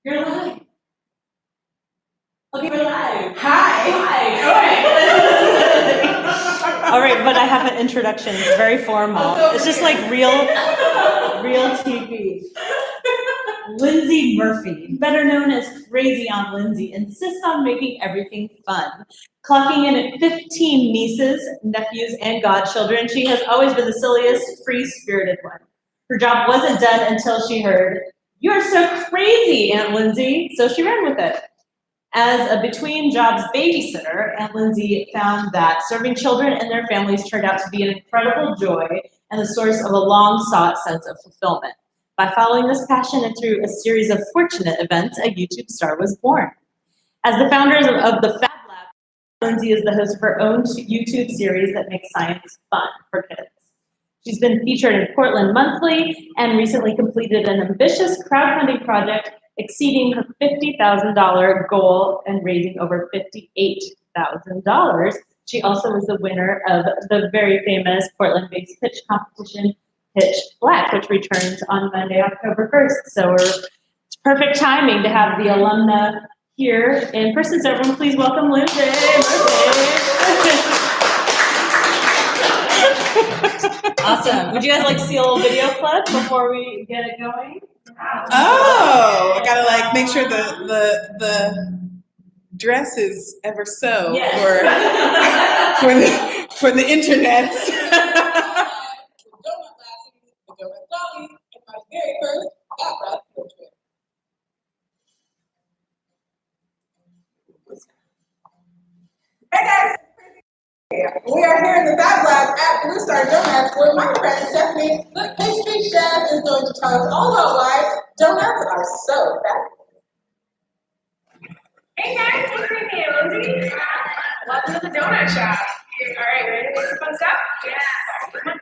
You're live. Okay, we're live. Hi. All right, but I have an introduction. It's very formal. It's just like real TV. Lindsey Murphy, better known as Crazy Aunt Lindsey, insists on making everything fun. Clocking in at 15 nieces, nephews, and godchildren, she has always been the silliest, free-spirited one. Her job wasn't done until she heard, "You're so crazy, Aunt Lindsey," so she ran with it. As a between-jobs babysitter, Aunt Lindsey found that serving children and their families turned out to be an incredible joy and the source of a long-sought sense of fulfillment. By following this passion and through a series of fortunate events, a YouTube star was born. As the founders of the Fab Lab, Lindsey is the host of her own YouTube series that makes science fun for kids. She's been featured in Portland Monthly and recently completed an ambitious crowdfunding project exceeding her $50,000 goal and raising over $58,000. She also was the winner of the very famous Portland-based pitch competition, Pitch Black, which returns on Monday, October 1st. So it's perfect timing to have the alumna here in person. So everyone please welcome Lindsey. Awesome. Would you guys like to see a little video clip before we get it going? Oh, I gotta like make sure the dress is ever so Yes. for the internet. My very first Fab Lab field trip. Hey guys, we are here in the Fab Lab at Blue Star Donuts, where my friend Stephanie, the pastry chef, is going to tell us all about why donuts are so fabulous. Hey guys, it's Crazy Aunt Lindsey. Welcome to the donut shop. All right, ready to do some fun stuff? Yeah. Come on.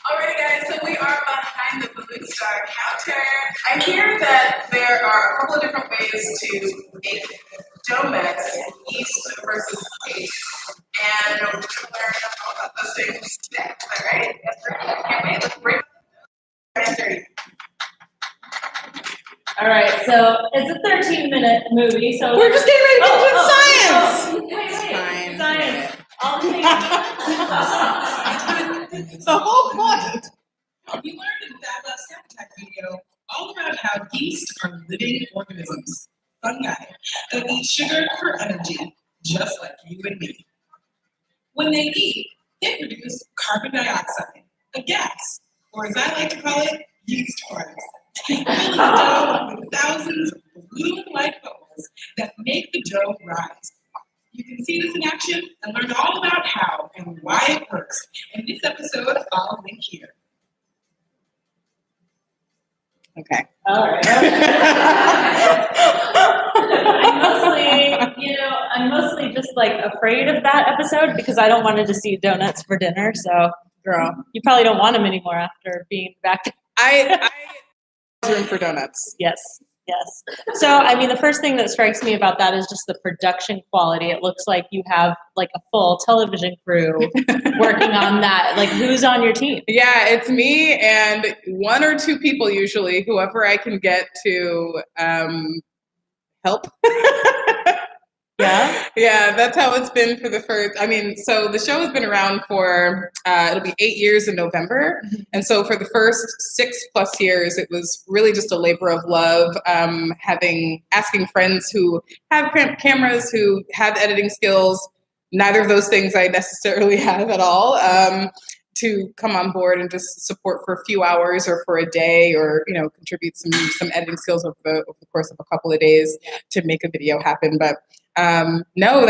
Alrighty guys, so we are behind the Blue Star counter. I hear that there are a couple of different ways to make donuts, yeast versus paste, and we're going to learn all about those things next, alright? That's right. Can't wait, let's break it. All right, so it's a 13-minute movie, so We're just getting ready to do science. Wait, Fine. science. All the things. The whole point. We learned in the Fab Lab Snack Attack video all about how yeast are living organisms, fungi, that eat sugar for energy, just like you and me. When they eat, they produce carbon dioxide, a gas, or as I like to call it, yeast farts, filling the dough with thousands of balloon-like bubbles that make the dough rise. You can see this in action and learn all about how and why it works in this episode. I'll link here. Okay. All right. I'm mostly just like afraid of that episode because I don't want to just eat donuts for dinner. So, Girl. you probably don't want them anymore after being back. I room for donuts. Yes. So, I mean, the first thing that strikes me about that is just the production quality. It looks like you have like a full television crew working on that. Like, who's on your team? Yeah, it's me and one or two people usually, whoever I can get to help. Yeah? Yeah, that's how it's been for the first, so the show has been around for, it'll be 8 years in November. And so for the first 6+ years, it was really just a labor of love, asking friends who have cameras, who have editing skills, neither of those things I necessarily have at all, to come on board and just support for a few hours or for a day, or contribute some editing skills over the course of a couple of days to make a video happen. But no,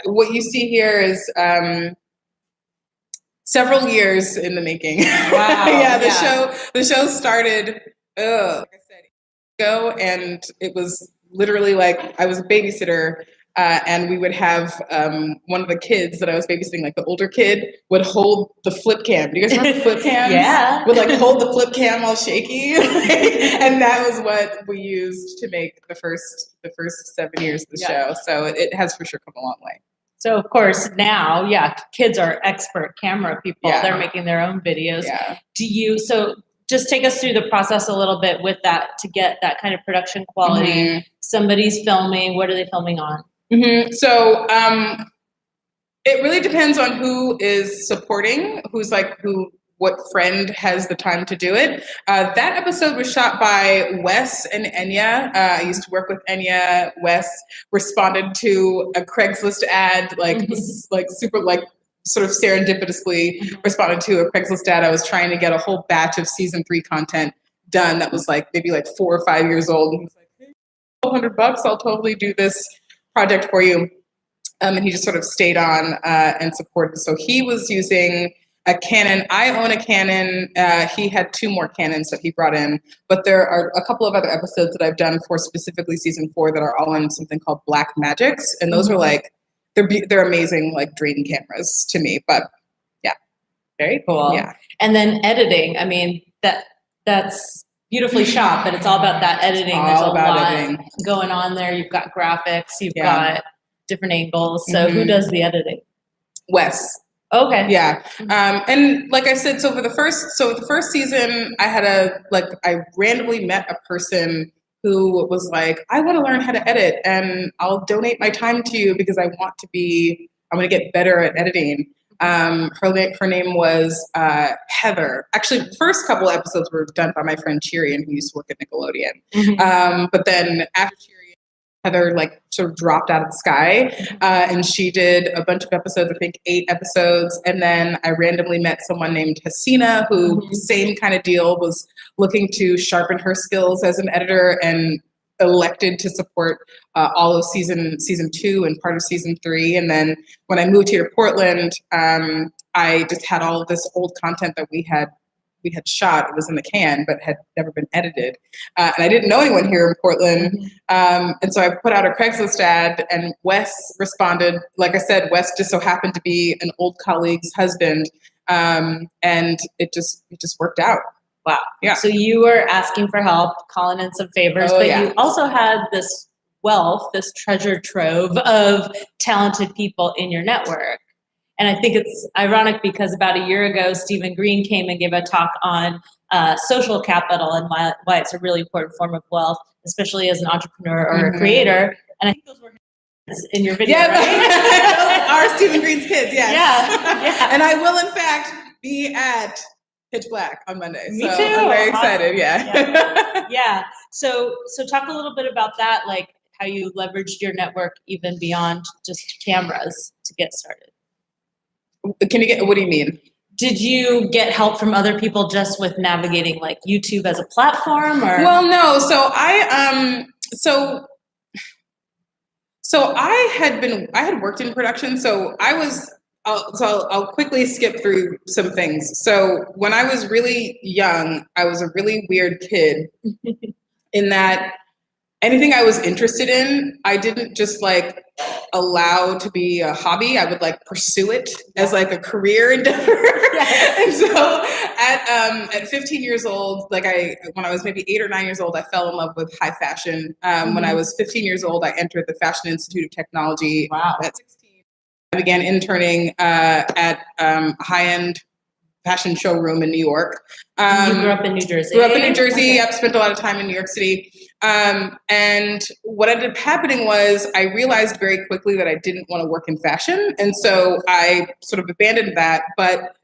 what you see here is several years in the making. Wow. Yeah, the show started like I said, ago, and it was literally like I was a babysitter and we would have one of the kids that I was babysitting, like the older kid, would hold the flip cam. Do you guys remember the flip cams? Yeah. Would like hold the flip cam all shaky, and that was what we used to make the first 7 years of the show. So it has for sure come a long way. So of course now, kids are expert camera people. Yeah. They're making their own videos. Yeah. So just take us through the process a little bit with that to get that kind of production quality. Mm-hmm. Somebody's filming. What are they filming on? Mm-hmm. So it really depends on who is supporting, what friend has the time to do it. That episode was shot by Wes and Enya. I used to work with Enya. Wes responded to a Craigslist ad, sort of serendipitously responded to a Craigslist ad. I was trying to get a whole batch of season 3 content done that was maybe 4 or 5 years old. And he was like, hey, $1,200, I'll totally do this project for you. And he just sort of stayed on and supported. So he was using a Canon. I own a Canon. He had 2 more Canons that he brought in, but there are a couple of other episodes that I've done for specifically season 4 that are all on something called Black Magics. And those are they're amazing, draining cameras to me, but yeah. Very cool. Yeah. And then editing. I mean, that's beautifully shot, but it's all about that editing. There's a lot going on there. You've got graphics, you've got different angles. So who does the editing? Wes. Okay. Yeah. And like I said, so the first season I had I randomly met a person who was like, I want to learn how to edit and I'll donate my time to you because I'm going to get better at editing. Her name was Heather. Actually, the first couple episodes were done by my friend Ciara, who used to work at Nickelodeon. Mm-hmm. But then after Ciara, Heather sort of dropped out of the sky, and she did a bunch of episodes, I think 8 episodes. And then I randomly met someone named Hasina, who same kind of deal, was looking to sharpen her skills as an editor and elected to support all of season 2 and part of season 3. And then when I moved here to Portland, I just had all of this old content that we had shot. It was in the can, but had never been edited. And I didn't know anyone here in Portland. And so I put out a Craigslist ad and Wes responded. Like I said, Wes just so happened to be an old colleague's husband. And it just worked out. Wow. Yeah. So you were asking for help, calling in some favors, but you also had this treasure trove of talented people in your network. And I think it's ironic because about a year ago, Stephen Green came and gave a talk on social capital and why it's a really important form of wealth, especially as an entrepreneur or a creator. And I think those were in your video, right? Those are Stephen Green's kids, yes. Yeah. And I will, in fact, be at Pitch Black on Monday. Me so too. I'm very excited, Yeah. So talk a little bit about that, how you leveraged your network even beyond just cameras to get started. What do you mean? Did you get help from other people just with navigating YouTube as a platform, or? Well, no. So I had worked in production. So I'll quickly skip through some things. So when I was really young, I was a really weird kid in that anything I was interested in, I didn't just allow to be a hobby. I would pursue it as a career endeavor. And so at 15 years old, when I was maybe 8 or 9 years old, I fell in love with high fashion. When I was 15 years old, I entered the Fashion Institute of Technology. Wow. At 16, I began interning at a high-end fashion showroom in New York. You grew up in New Jersey. I've spent a lot of time in New York City. And what ended up happening was I realized very quickly that I didn't want to work in fashion. And so I sort of abandoned that, but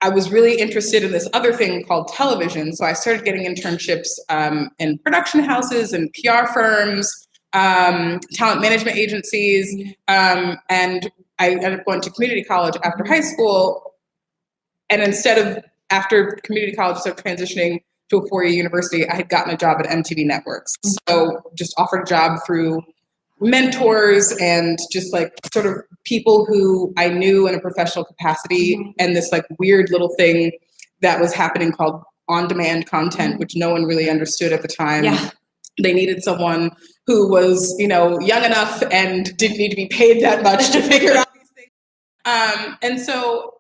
I was really interested in this other thing called television. So I started getting internships in production houses and PR firms, talent management agencies. And I ended up going to community college after high school. And after community college, started transitioning to a 4-year university, I had gotten a job at MTV Networks. So just offered a job through mentors and just sort of people who I knew in a professional capacity, and this weird little thing that was happening called on-demand content, which no one really understood at the time. Yeah. They needed someone who was, young enough and didn't need to be paid that much to figure out these things. And so,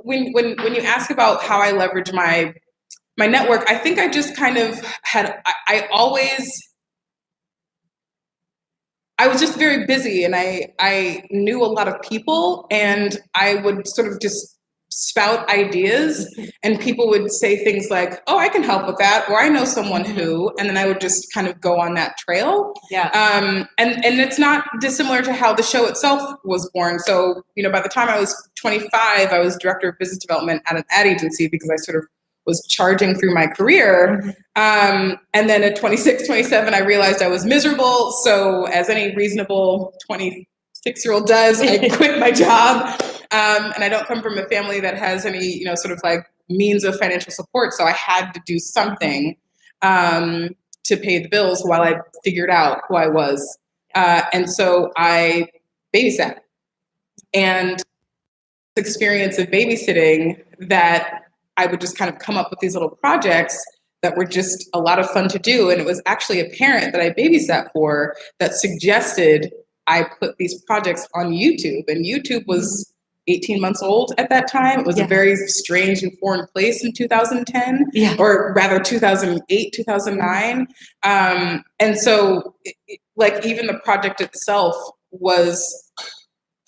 when you ask about how I leverage my network, I think I just kind of I was just very busy, and I knew a lot of people, and I would sort of just spout ideas, and people would say things like, "Oh, I can help with that," or "I know someone who," and then I would just kind of go on that trail. Yeah. And it's not dissimilar to how the show itself was born. So, by the time I was 25, I was director of business development at an ad agency because I sort of was charging through my career. And then at 26, 27, I realized I was miserable. So as any reasonable 26-year-old does, I quit my job. And I don't come from a family that has any, sort of like means of financial support. So I had to do something to pay the bills while I figured out who I was. And so I babysat. And the experience of babysitting that I would just kind of come up with these little projects that were just a lot of fun to do. And it was actually a parent that I babysat for that suggested I put these projects on YouTube. And YouTube was 18 months old at that time. It was a very strange and foreign place in 2010, or rather 2008, 2009. And so even the project itself was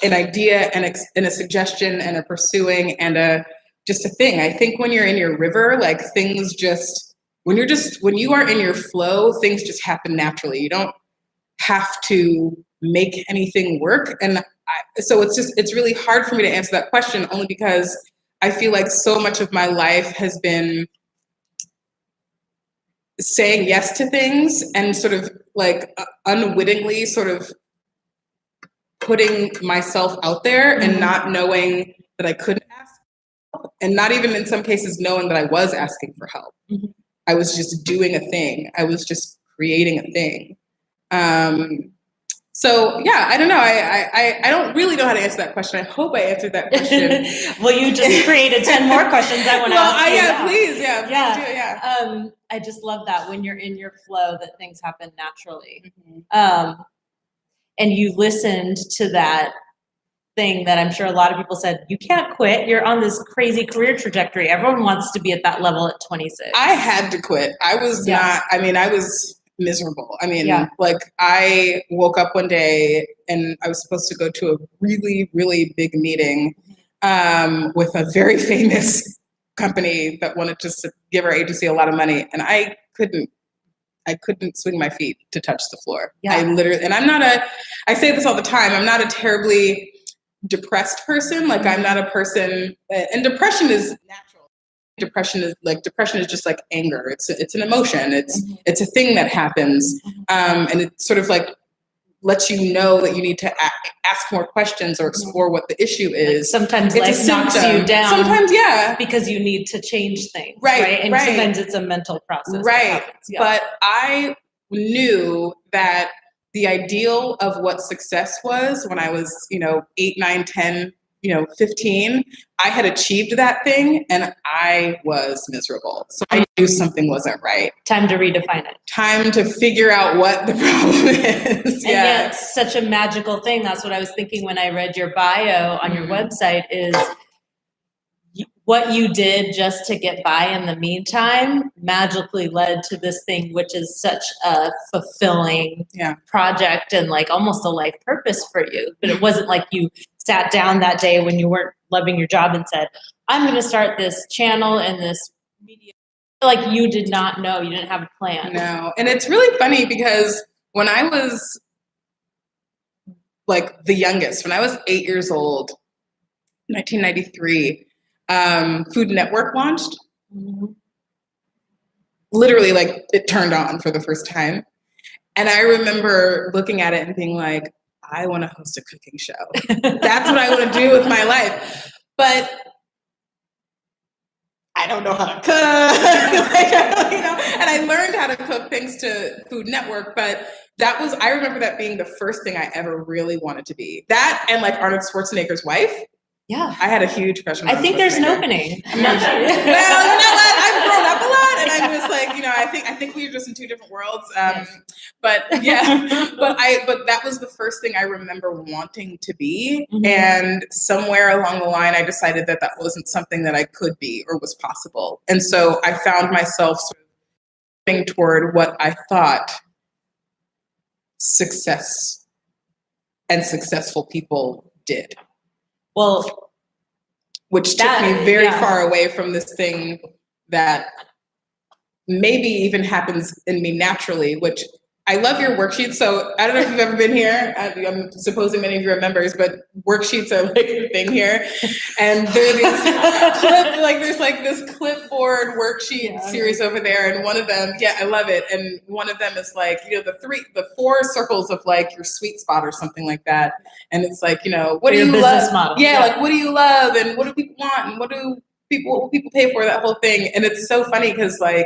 an idea and a suggestion and a pursuing and just a thing. I think when you're in your river, like things just, when you are in your flow, things just happen naturally. You don't have to make anything work. And so it's really hard for me to answer that question, only because I feel like so much of my life has been saying yes to things and sort of like unwittingly sort of putting myself out there and not knowing that I couldn't ask for help, and not even in some cases knowing that I was asking for help. I was just doing a thing. I was just creating a thing. So yeah, I don't know. I don't really know how to answer that question. I hope I answered that question. Well, you just created 10 more questions I want to ask you. Yeah, please. Yeah, please do, yeah. I just love that when you're in your flow that things happen naturally. And you listened to that thing that I'm sure a lot of people said, you can't quit. You're on this crazy career trajectory. Everyone wants to be at that level at 26. I had to quit. I was not, I was miserable. Like I woke up one day and I was supposed to go to a really, really big meeting with a very famous company that wanted to give our agency a lot of money. And I couldn't swing my feet to touch the floor. I literally, and I say this all the time, I'm not a terribly depressed person. Like I'm not a person, and depression is natural. Depression is just like anger. It's an emotion. It's a thing that happens. And it sort of like lets you know that you need to ask more questions or explore what the issue is. Like sometimes life knocks you down. Sometimes, because you need to change things. Right. And sometimes it's a mental process. Right. But I knew that the ideal of what success was when I was, 8, 9, 10, 15, I had achieved that thing and I was miserable. So I knew something wasn't right. Time to redefine it. Time to figure out what the problem is. And yet it's such a magical thing. That's what I was thinking when I read your bio on your website is what you did just to get by in the meantime magically led to this thing, which is such a fulfilling project and like almost a life purpose for you. But it wasn't like you sat down that day when you weren't loving your job and said, I'm going to start this channel and this media. Like you did not know, you didn't have a plan. No. And it's really funny because when I was like the youngest, when I was 8 years old, 1993, Food Network launched. Literally, like it turned on for the first time. And I remember looking at it and being like, I want to host a cooking show. That's what I want to do with my life. But I don't know how to cook. And I learned how to cook thanks to Food Network. But I remember that being the first thing I ever really wanted to be. That and like Arnold Schwarzenegger's wife. Yeah. I had a huge crush on I think there's an opening. I'm not sure. Well, you know what? I've grown up a lot and I'm just like, I think we were just in two different worlds. Yes. But yeah, but that was the first thing I remember wanting to be. Mhm. And somewhere along the line, I decided that wasn't something that I could be or was possible. And so I found myself sort of moving toward what I thought success and successful people did. Well, which took me very yeah. far away from this thing that maybe even happens in me naturally, which I love your worksheets. So I don't know if you've ever been here. I'm supposing many of you are members, but worksheets are like the thing here. And there are there's like this clipboard worksheet series over there. And one of them, I love it. And one of them is like, the four circles of like your sweet spot or something like that. And it's like, what do you love? Model. Yeah, like what do you love? And what do people want? And what will people pay for, that whole thing? And it's so funny because like,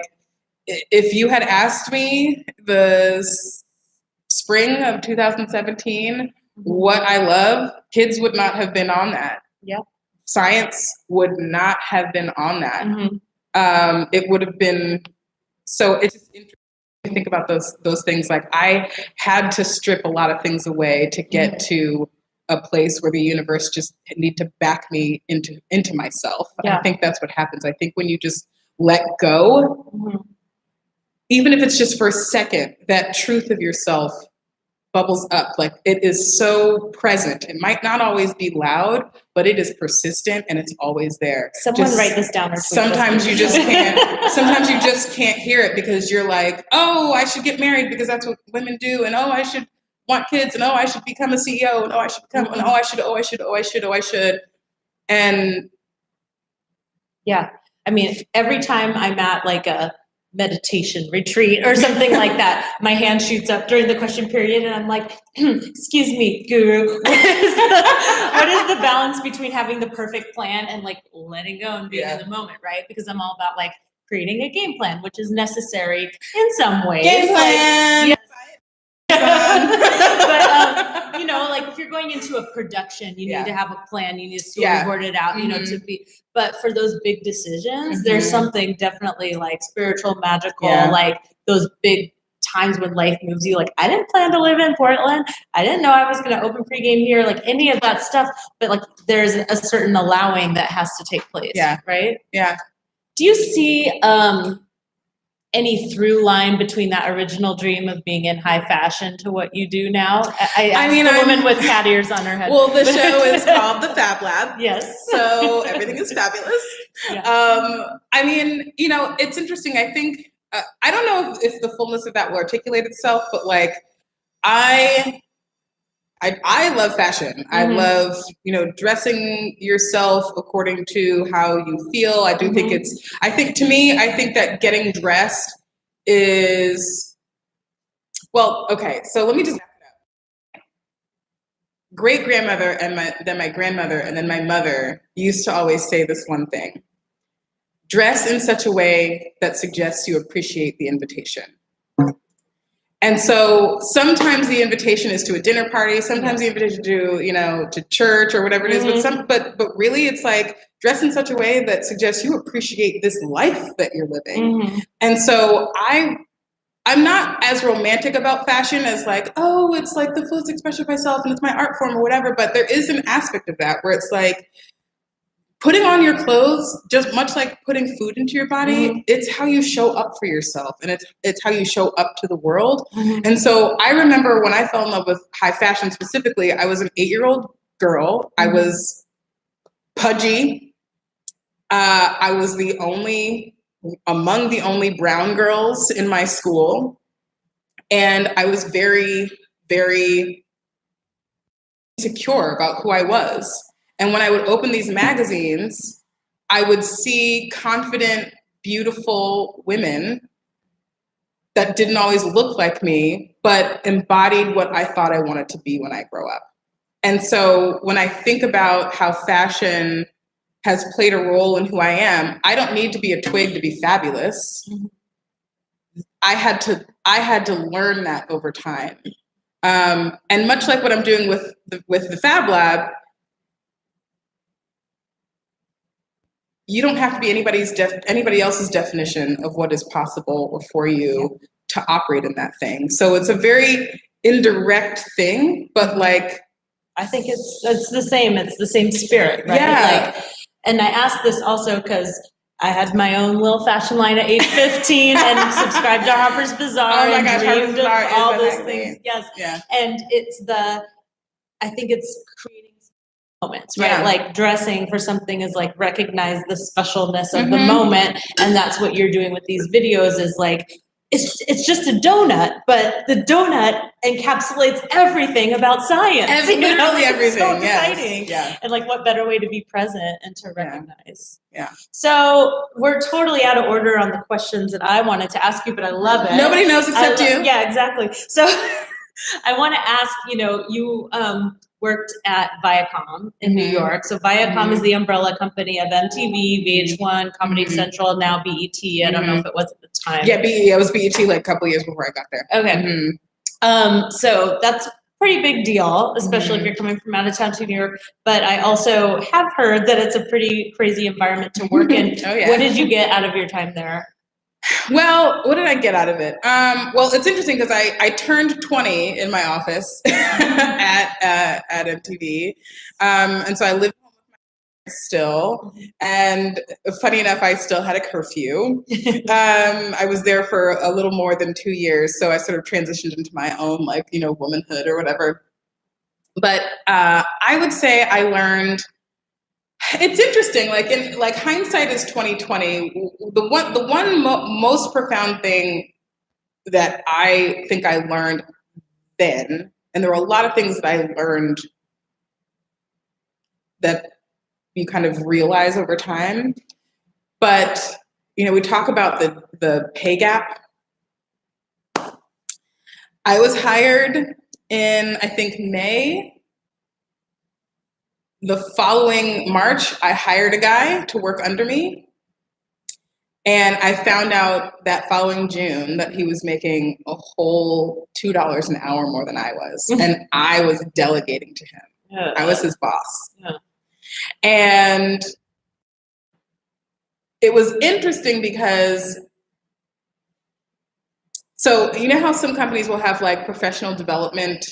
if you had asked me the spring of 2017 what I love, kids would not have been on that. Yeah. Science would not have been on that. Mm-hmm. It would have been, so it's just interesting to think about those things. Like I had to strip a lot of things away to get to a place where the universe just need to back me into myself. Yeah. I think that's what happens. I think when you just let go, even if it's just for a second, that truth of yourself bubbles up. Like it is so present. It might not always be loud, but it is persistent and it's always there. Someone write this down. Or sometimes you just can't. Sometimes you just can't hear it because you're like, oh, I should get married because that's what women do, and oh, I should want kids, and oh, I should become a CEO, and oh, I should become, and oh, I should. And yeah, I mean, every time I'm at like a meditation retreat or something like that, my hand shoots up during the question period and I'm like, excuse me, guru, what is the balance between having the perfect plan and like letting go and being in the moment, right? Because I'm all about like creating a game plan, which is necessary in some ways. Game plan! Like, but like if you're going into a production, you need to have a plan, you need to storyboard it out, to be, but for those big decisions, there's something definitely like spiritual, magical, like those big times when life moves you. Like I didn't plan to live in Portland. I didn't know I was going to open Pregame here, like any of that stuff, but like there's a certain allowing that has to take place. Yeah. Right? Yeah. Do you see, any through line between that original dream of being in high fashion to what you do now? I mean, a woman with cat ears on her head. Well, the show is called the Fab Lab. Yes. So everything is fabulous. Yeah. I mean, it's interesting. I think, I don't know if the fullness of that will articulate itself, but like, I love fashion. I love, dressing yourself according to how you feel. I do think I think that getting dressed is, well, okay, so let me just back it up. Great grandmother and then my grandmother and then my mother used to always say this one thing: dress in such a way that suggests you appreciate the invitation. And so sometimes the invitation is to a dinner party, sometimes the invitation to church or whatever it is, but really it's like dress in such a way that suggests you appreciate this life that you're living. And so I'm not as romantic about fashion as like, oh, it's like the fullest expression of myself and it's my art form or whatever, but there is an aspect of that where it's like, putting on your clothes, just much like putting food into your body, it's how you show up for yourself and it's how you show up to the world. And so I remember when I fell in love with high fashion specifically, I was an 8-year-old girl. I was pudgy. I was among the only brown girls in my school. And I was very, very insecure about who I was. And when I would open these magazines, I would see confident, beautiful women that didn't always look like me, but embodied what I thought I wanted to be when I grow up. And so when I think about how fashion has played a role in who I am, I don't need to be a twig to be fabulous. I had to learn that over time. And much like what I'm doing with the Fab Lab, you don't have to be anybody else's definition of what is possible for you to operate in that thing. So it's a very indirect thing, but like, I think it's the same. It's the same spirit, right? Yeah. Like, and I asked this also because I had my own little fashion line at age 15 and subscribed to Harper's Bazaar Oh my and gosh, Harper's dreamed of Bazaar is all those amazing. things. Yes. Yeah. And I think it's creating moments, right? Yeah. Like dressing for something is like recognize the specialness of the Mhm. moment. And that's what you're doing with these videos is like, it's just a donut, but the donut encapsulates everything about science. And you know? literally Like, everything. It's so Yes. exciting. Yeah. And like, what better way to be present and to recognize? Yeah. So we're totally out of order on the questions that I wanted to ask you, but I love it. Nobody knows except you. Yeah, exactly. So I want to ask, you worked at Viacom in New Mhm. York. So Viacom is Mhm. the umbrella company of MTV, VH1, Comedy Mhm. Central, now BET. I don't know if it was at the time. Yeah, BET. I was BET like a couple years before I got there. Okay. Mhm. So that's a pretty big deal, especially if you're coming from out of town to New York. But I also have heard that it's a pretty crazy environment to work in. Oh, yeah. What did you get out of your time there? Well, what did I get out of it? Well, it's interesting because I turned 20 in my office at MTV. And so I lived home with my parents still. And funny enough, I still had a curfew. I was there for a little more than 2 years. So I sort of transitioned into my own, like, womanhood or whatever. But I would say I learned. It's interesting. Like hindsight is 2020. The one most profound thing that I think I learned then, and there were a lot of things that I learned that you kind of realize over time. But we talk about the pay gap. I was hired in, I think, May. The following March, I hired a guy to work under me. And I found out that following June that he was making a whole $2 an hour more than I was. And I was delegating to him. Yeah. I was his boss. Yeah. And it was interesting because, so you know how some companies will have like professional development,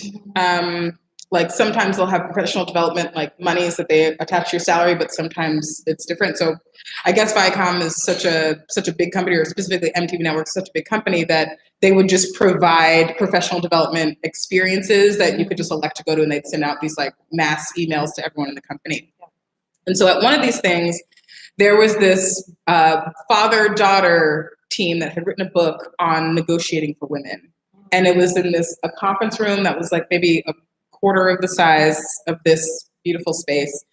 like sometimes they'll have professional development like monies that they attach to your salary, but sometimes it's different. So I guess Viacom is such a big company, or specifically MTV Network is such a big company, that they would just provide professional development experiences that you could just elect to go to, and they'd send out these like mass emails to everyone in the company. And so at one of these things, there was this father-daughter team that had written a book on negotiating for women. And it was in a conference room that was like maybe a quarter of the size of this beautiful space.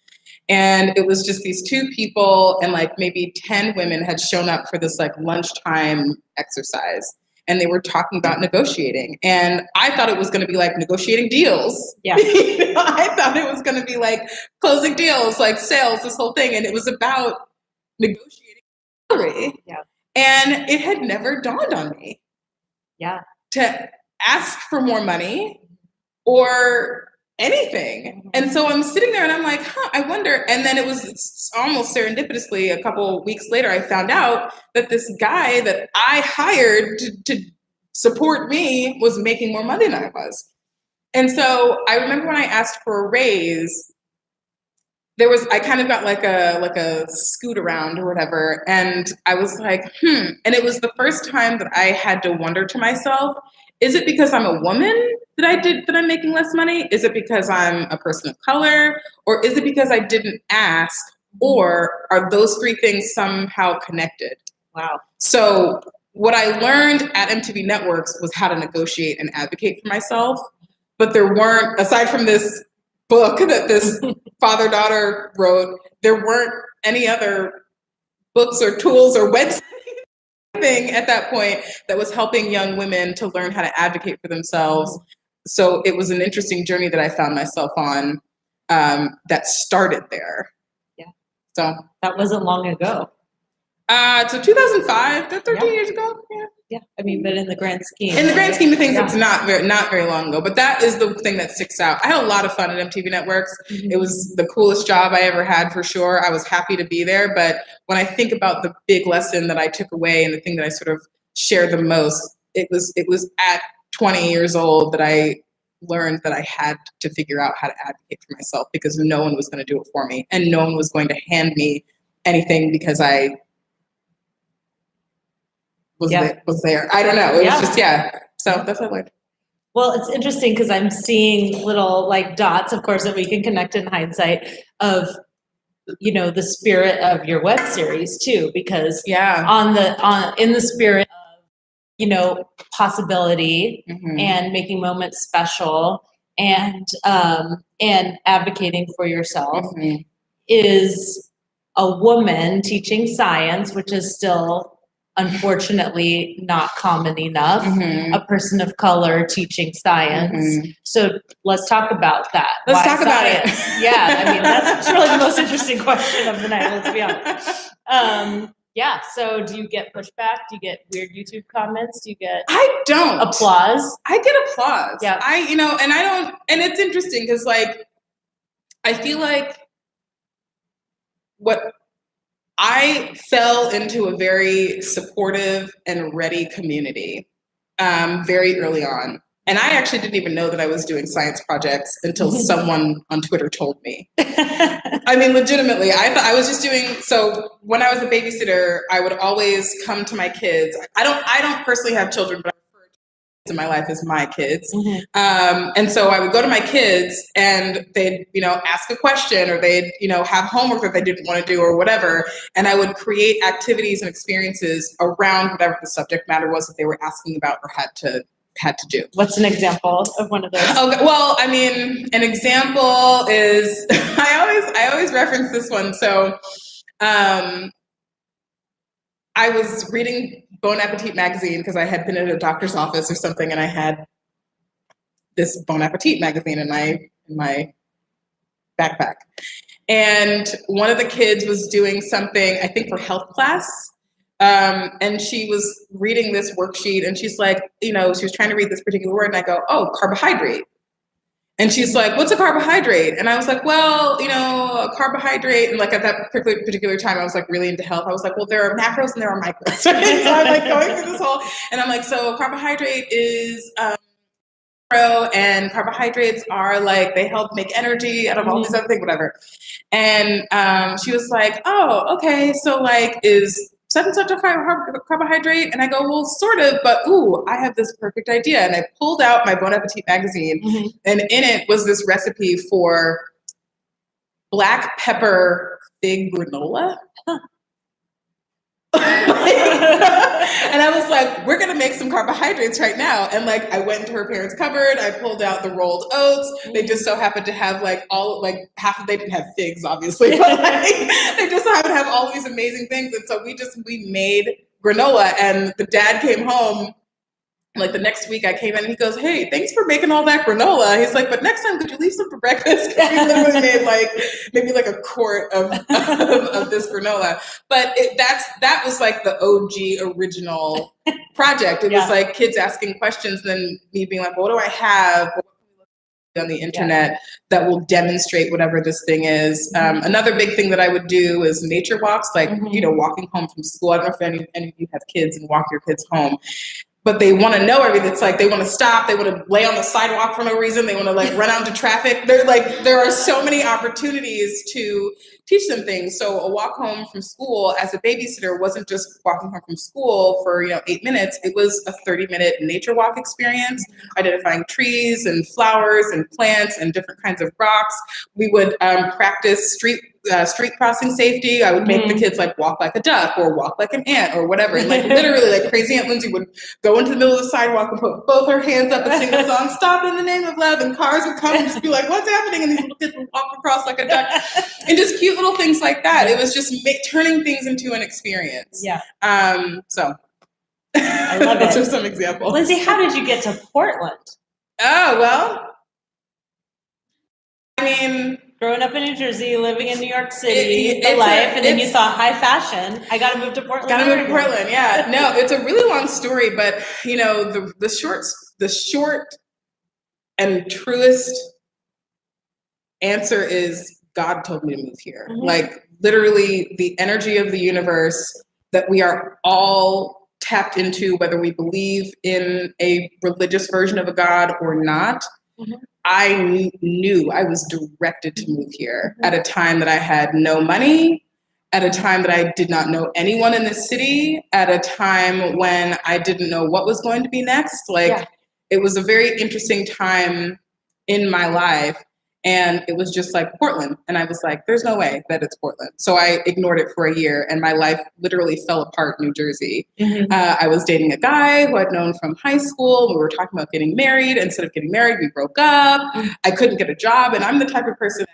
And it was just these two people, and like maybe 10 women had shown up for this like lunchtime exercise. And they were talking about negotiating. And I thought it was going to be like negotiating deals. Yeah. I thought it was going to be like closing deals, like sales, this whole thing. And it was about negotiating salary. Yeah. And it had never dawned on me. Yeah. To ask for more money or anything. And so I'm sitting there and I'm like, I wonder. And then it's almost serendipitously a couple weeks later, I found out that this guy that I hired to support me was making more money than I was. And so I remember when I asked for a raise, I kind of got like a scoot around or whatever. And I was like, And it was the first time that I had to wonder to myself, is it because I'm a woman that I'm making less money? Is it because I'm a person of color? Or is it because I didn't ask? Or are those three things somehow connected? Wow. So what I learned at MTV Networks was how to negotiate and advocate for myself. But there weren't, aside from this book that this father-daughter wrote, there weren't any other books or tools or websites thing at that point that was helping young women to learn how to advocate for themselves. So it was an interesting journey that I found myself on that started there. Yeah. So that wasn't long ago. So 2005, 13 years ago. Yeah. Yeah, I mean, but in the grand scheme. In the grand scheme of things, Yeah. it's not very long ago, but that is the thing that sticks out. I had a lot of fun at MTV Networks. Mhm. It was the coolest job I ever had for sure. I was happy to be there, but when I think about the big lesson that I took away and the thing that I sort of shared the most, it was at 20 years old that I learned that I had to figure out how to advocate for myself because no one was going to do it for me and no one was going to hand me anything because I was there. I don't know. It was just, So that's what I learned. Well, it's interesting because I'm seeing little like dots, of course, that we can connect in hindsight of, you know, the spirit of your web series too, because in the spirit of, you know, possibility and making moments special and advocating for yourself is a woman teaching science, which is still unfortunately not common enough, a person of color teaching science. So let's talk about that. Let's talk about it. Yeah, I mean, that's really the most interesting question of the night, let's be honest. Yeah, so do you get pushback? Do you get weird YouTube comments? Do you get I don't. applause? I get applause. Yeah. And it's interesting because like, I feel like I fell into a very supportive and ready community very early on. And I actually didn't even know that I was doing science projects until someone on Twitter told me. I mean, legitimately, I thought I was just so when I was a babysitter, I would always come to my kids. I don't personally have children, but I refer to kids in my life as my kids. And so I would go to my kids and they'd, ask a question or they'd, have homework that they didn't want to do or whatever. And I would create activities and experiences around whatever the subject matter was that they were asking about or had to do. What's an example of one of those? Okay, well, I mean, an example is I always reference this one. So I was reading Bon Appetit magazine because I had been at a doctor's office or something, and I had this Bon Appetit magazine in my backpack. And one of the kids was doing something, I think, for health class. And she was reading this worksheet and she's like, she was trying to read this particular word and I go, oh, carbohydrate. And she's like, what's a carbohydrate? And I was like, well, a carbohydrate. And like at that particular time, I was like really into health. I was like, well, there are macros and there are micros. So I'm like going through this whole, and I'm like, so carbohydrate is and carbohydrates are like, they help make energy out of all these other things, whatever. And she was like, oh, okay. So like, is such and such a carbohydrate? And I go, well, sort of, but ooh, I have this perfect idea. And I pulled out my Bon Appetit magazine and in it was this recipe for black pepper fig granola. And I was like, we're gonna make some carbohydrates right now. And like I went into her parents' cupboard, I pulled out the rolled oats. They just so happened to have half of, they didn't have figs, obviously, but they just so happened to have all of these amazing things. And so we made granola, and the dad came home. Like the next week I came in and he goes, hey, thanks for making all that granola. He's like, but next time could you leave some for breakfast? Because we literally made maybe a quart of this granola. But that was like the OG original project. It was like kids asking questions, then me being like, well, what do I have on the internet that will demonstrate whatever this thing is? Another big thing that I would do is nature walks, walking home from school. I don't know if any of you have kids and walk your kids home. But they want to know everything. It's like they want to stop. They want to lay on the sidewalk for no reason. They want to run out into traffic. There are so many opportunities to teach them things. So a walk home from school as a babysitter wasn't just walking home from school for 8 minutes. It was a 30-minute nature walk experience, identifying trees and flowers and plants and different kinds of rocks. We would practice street crossing safety. I would make the kids walk like a duck or walk like an ant or whatever. And literally Crazy Aunt Lindsey would go into the middle of the sidewalk and put both her hands up and sing the song, Stop in the Name of Love. And cars would come and just be like, what's happening? And these little kids would walk across like a duck. And just cute little things like that. It was just turning things into an experience. Yeah. So I love it. Those are some examples. Lindsey, how did you get to Portland? Oh, well, I mean, growing up in New Jersey, living in New York City, It's the a- life, and then you it's- thought high fashion. I got to move to Portland. Gotta move to Oregon. Portland, yeah. No, it's a really long story, but you know, the short and truest answer is God told me to move here. Mhm. Like literally the energy of the universe that we are all tapped into, whether we believe in a religious version of a God or not. Mhm. I knew I was directed to move here at a time that I had no money, at a time that I did not know anyone in the city, at a time when I didn't know what was going to be next. Like, it was a very interesting time in my life. And it was just like Portland. And I was like, there's no way that it's Portland. So I ignored it for a year and my life literally fell apart in New Jersey. Mhm. I was dating a guy who I'd known from high school. We were talking about getting married. Instead of getting married, we broke up. I couldn't get a job. And I'm the type of person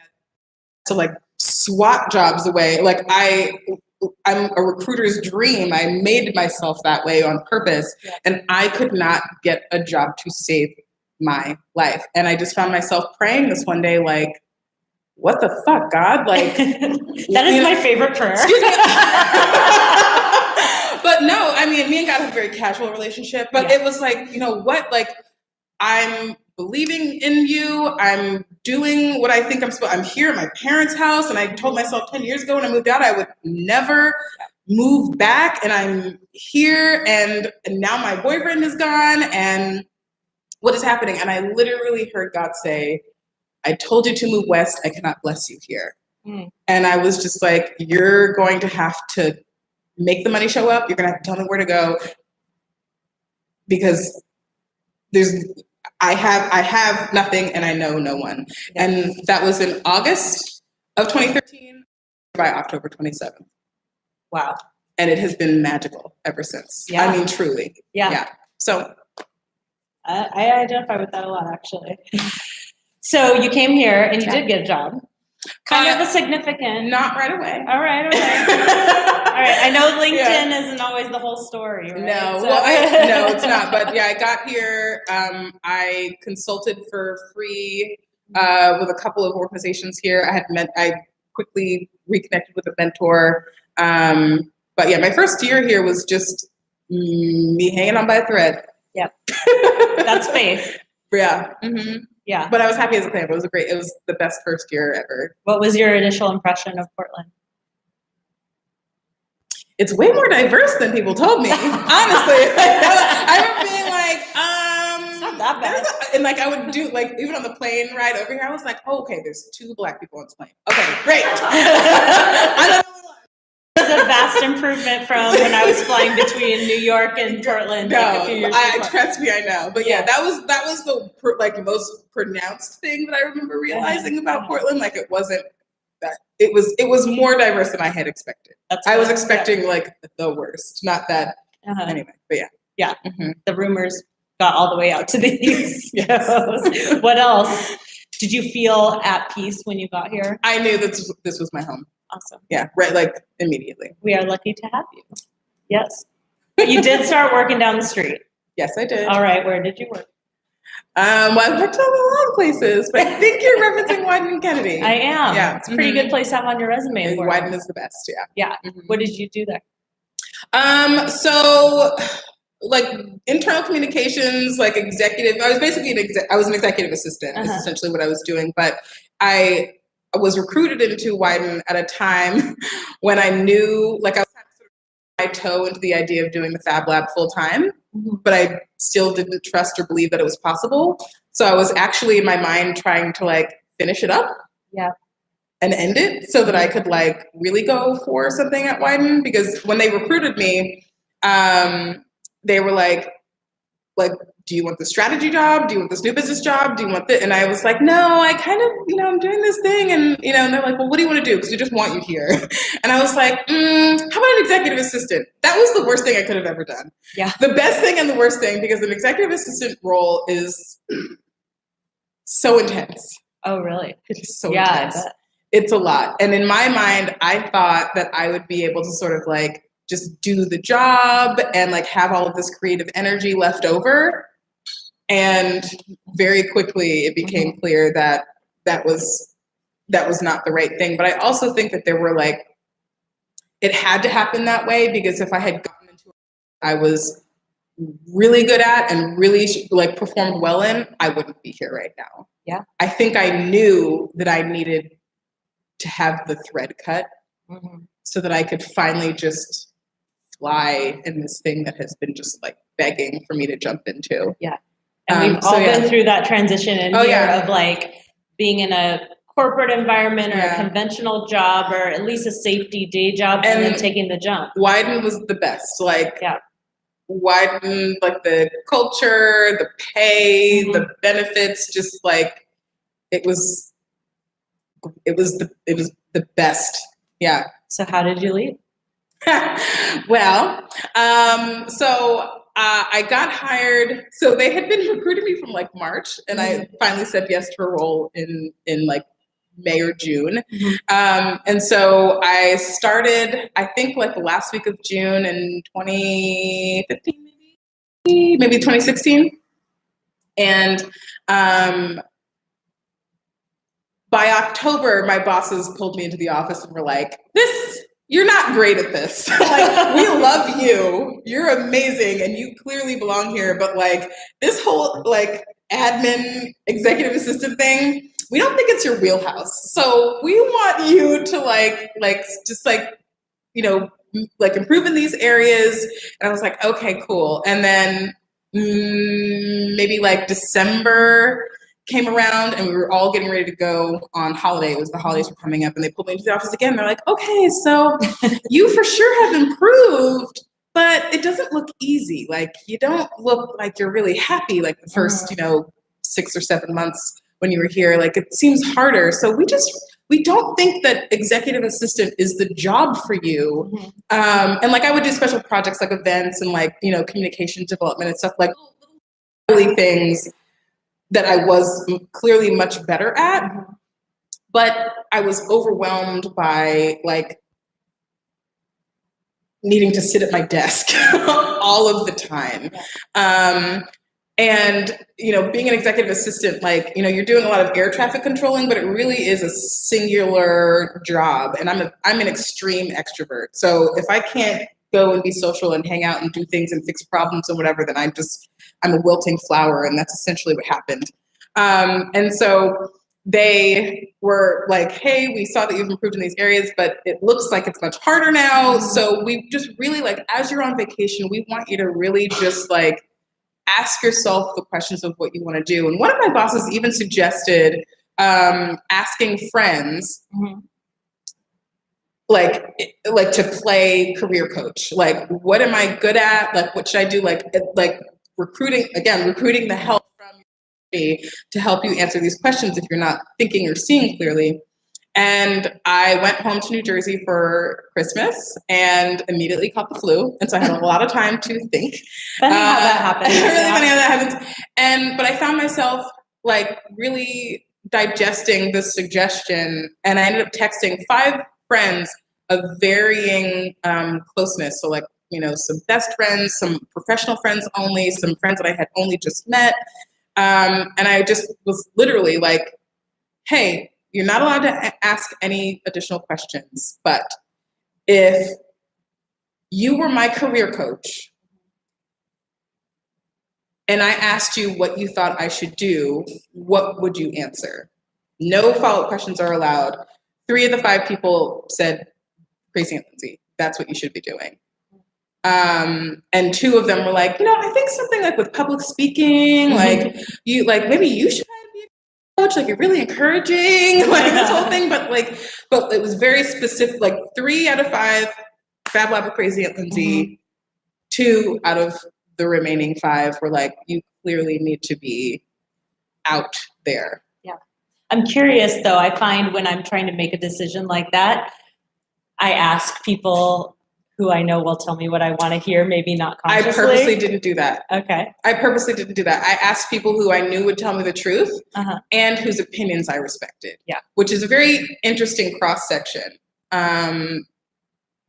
to like swat jobs away. Like I'm a recruiter's dream. I made myself that way on purpose. And I could not get a job to save my life. And I just found myself praying this one day, like, what the fuck, God? Like, that is my favorite prayer. Excuse me. But no, I mean, me and God have a very casual relationship, but it was like, you know what? Like, I'm believing in you. I'm doing what I think I'm supposed. I'm here at my parents' house. And I told myself 10 years ago when I moved out, I would never move back. And I'm here. And now my boyfriend is gone. And what is happening? And I literally heard God say, I told you to move west. I cannot bless you here. And I was just like, you're going to have to make the money show up. You're going to have to tell me where to go because I have nothing and I know no one. And that was in August of 2013 by October 27th. Wow. And it has been magical ever since. Yeah. I mean, truly. Yeah. So I identify with that a lot, actually. So you came here and you did get a job. Kind of a significant. Not right away. All right. All right. I know LinkedIn isn't always the whole story, right? No, So- well, no, it's not. But yeah, I got here. I consulted for free with a couple of organizations here. I quickly reconnected with a mentor. But yeah, my first year here was just me hanging on by a thread. Yep. That's faith. Yeah. Mm-hmm. Yeah. But I was happy as a clam. It was the best first year ever. What was your initial impression of Portland? It's way more diverse than people told me, honestly. I remember being like, It's not that bad. and like I would do like even on the plane ride over here, I was like, oh, okay, there's 2 Black people on this plane. Okay, great. I don't know. It was a vast improvement from when I was flying between New York and Portland like a few years before. Trust me, I know. But yeah, that was the most pronounced thing that I remember realizing about Portland. Like it wasn't that it was more diverse than I had expected. I was expecting like the worst, not that anyway. But yeah. Yeah. Mm-hmm. The rumors got all the way out to the east. Yes. What else? Did you feel at peace when you got here? I knew that this was my home. Awesome. Yeah, right, like immediately. We are lucky to have you. Yes. But you did start working down the street. Yes, I did. All right. Where did you work? Well, I worked at a lot of places, but I think you're referencing Wyden and Kennedy. I am. Yeah. It's a pretty good place to have on your resume. For Wyden is the best, yeah. Yeah. Mhm. What did you do there? So like internal communications, like executive, I was basically I was an executive assistant is essentially what I was doing, but I was recruited into Wyden at a time when I knew, like I was kind of sort of my toe into the idea of doing the Fab Lab full time, but I still didn't trust or believe that it was possible. So I was actually in my mind trying to like finish it up. Yeah. And end it so that I could like really go for something at Wyden, because when they recruited me, they were like, do you want the strategy job? Do you want this new business job? Do you want this? And I was like, no, I kind of, I'm doing this thing. And, and they're like, well, what do you want to do? Because we just want you here. And I was like, how about an executive assistant? That was the worst thing I could have ever done. Yeah. The best thing and the worst thing, because an executive assistant role is so intense. Oh, really? It is so Yeah, intense. I bet. It's a lot. And in my mind, I thought that I would be able to sort of like just do the job and like have all of this creative energy left over. And very quickly it became clear that that was that was not the right thing. But I also think that there were like, it had to happen that way, because if I had gotten into it, I was really good at and really like performed well in, I wouldn't be here right now. Yeah. I think I knew that I needed to have the thread cut so that I could finally just fly in this thing that has been just like begging for me to jump into. Yeah. And we've all been through that transition in here of like being in a corporate environment or a conventional job or at least a safety day job and then taking the jump. Wyden was the best. Like, Wyden, like the culture, the pay, the benefits, just like it was the best. Yeah. So how did you leave? Well, so I got hired. So they had been recruiting me from like March, and I finally said yes to a role in like May or June. And so I started, I think like the last week of June in 2015, maybe 2016. And by October, my bosses pulled me into the office and were like, you're not great at this. Like, we love you. You're amazing. And you clearly belong here. But like this whole like admin executive assistant thing, we don't think it's your wheelhouse. So we want you to like just like, you know, like improve in these areas. And I was like, okay, cool. And then maybe like December came around and we were all getting ready to go on holiday. It was the holidays were coming up and they pulled me into the office again. They're like, okay, so you for sure have improved, but it doesn't look easy. Like you don't look like you're really happy like the first, you know, 6 or 7 months when you were here. Like it seems harder. So we don't think that executive assistant is the job for you. And like I would do special projects like events and like, you know, communication development and stuff like really things that I was clearly much better at, but I was overwhelmed by like needing to sit at my desk all of the time. And, you know, being an executive assistant, like, you know, you're doing a lot of air traffic controlling, but it really is a singular job. And I'm an extreme extrovert. So if I can't go and be social and hang out and do things and fix problems and whatever, then I'm a wilting flower. And that's essentially what happened. And so they were like, hey, we saw that you've improved in these areas, but it looks like it's much harder now. So we just really like, as you're on vacation, we want you to really just like, ask yourself the questions of what you want to do. And one of my bosses even suggested asking friends like to play career coach. Like, what am I good at? Like, what should I do? Like recruiting the help from me to help you answer these questions if you're not thinking or seeing clearly. And I went home to New Jersey for Christmas and immediately caught the flu. And so I had a lot of time to think. Funny how that happens. Really funny how that happens. But I found myself like really digesting this suggestion, and I ended up texting 5 friends of varying closeness. So like, you know, some best friends, some professional friends only, some friends that I had only just met. And I just was literally like, hey, you're not allowed to ask any additional questions, but if you were my career coach and I asked you what you thought I should do, what would you answer? No follow-up questions are allowed. 3 of the 5 people said, Crazy Aunt Lindsey, that's what you should be doing. And 2 of them were like, you know, I think something like with public speaking, like maybe you should be a coach, like you're really encouraging, like this whole thing, but it was very specific, like 3 out of 5 Fab Lab or Crazy Aunt Lindsey, 2 out of the remaining 5 were like, you clearly need to be out there. Yeah. I'm curious though, I find when I'm trying to make a decision like that, I ask people who I know will tell me what I want to hear, maybe not consciously. I purposely didn't do that. Okay. I purposely didn't do that. I asked people who I knew would tell me the truth and whose opinions I respected. Yeah. Which is a very interesting cross-section.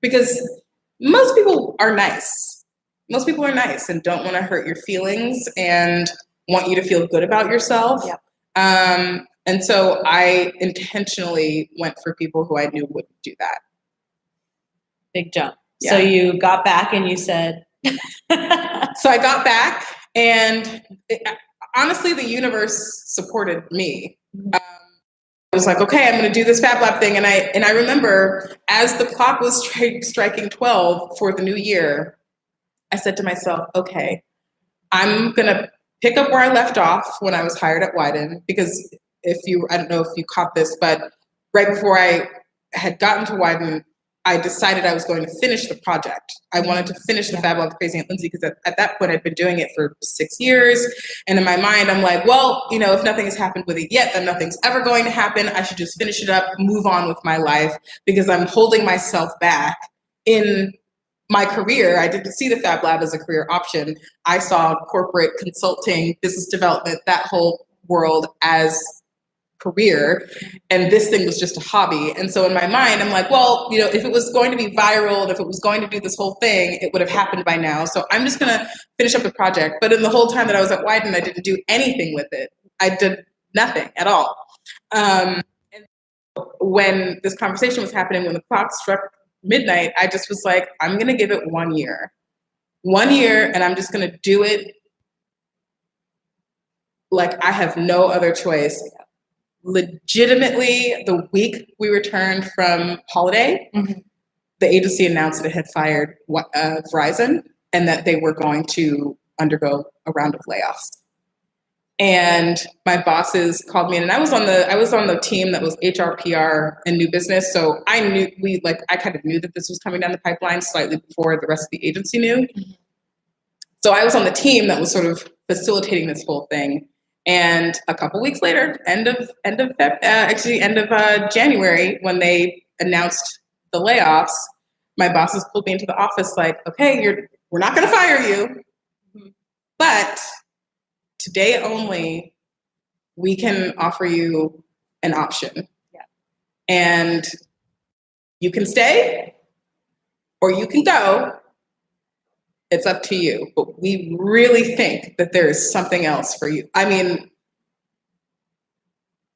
Because most people are nice. Most people are nice and don't want to hurt your feelings and want you to feel good about yourself. Yep. And so I intentionally went for people who I knew wouldn't do that. Big jump. Yeah. So you got back and you said. So I got back, and honestly, the universe supported me. I was like, okay, I'm going to do this Fab Lab thing. And I remember as the clock was striking 12 for the new year, I said to myself, okay, I'm going to pick up where I left off when I was hired at Wyden, because I don't know if you caught this, but right before I had gotten to Wyden, I decided I was going to finish the project. I wanted to finish the Fab Lab with Crazy Aunt Lindsey, because at that point I'd been doing it for 6 years. And in my mind, I'm like, well, if nothing has happened with it yet, then nothing's ever going to happen. I should just finish it up, move on with my life, because I'm holding myself back in my career. I didn't see the Fab Lab as a career option. I saw corporate consulting, business development, that whole world as career, and this thing was just a hobby. And so in my mind, I'm like, well, if it was going to be viral, and if it was going to do this whole thing, it would have happened by now. So I'm just going to finish up the project. But in the whole time that I was at Wyden, I didn't do anything with it. I did nothing at all. And when this conversation was happening, when the clock struck midnight, I just was like, I'm going to give it 1 year. 1 year, and I'm just going to do it like I have no other choice. Legitimately, the week we returned from holiday, the agency announced that it had fired Verizon, and that they were going to undergo a round of layoffs. And my bosses called me in, and I was on the team that was HR, PR, and new business. So I kind of knew that this was coming down the pipeline slightly before the rest of the agency knew. So I was on the team that was sort of facilitating this whole thing. And a couple weeks later, end of January, when they announced the layoffs, my bosses pulled me into the office like, okay, we're not going to fire you, but today only, we can offer you an option. Yeah. And you can stay or you can go. It's up to you. But we really think that there is something else for you. I mean,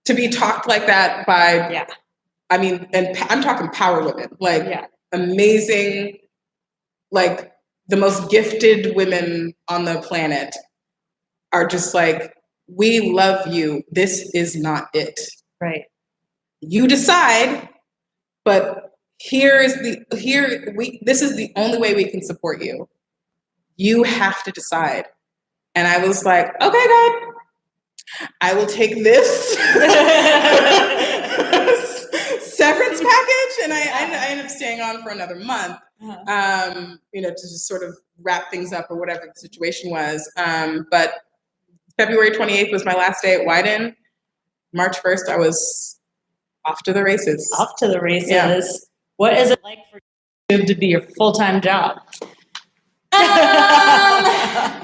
to be talked like that by, and I'm talking power women, amazing, like the most gifted women on the planet are just like, we love you. This is not it. Right. You decide, but this is the only way we can support you. You have to decide. And I was like, okay, God, I will take this severance package. And I ended up staying on for another month, to just sort of wrap things up or whatever the situation was. But February 28th was my last day at Wyden. March 1st, I was off to the races. Off to the races. Yeah. What is it like for YouTube to be your full-time job?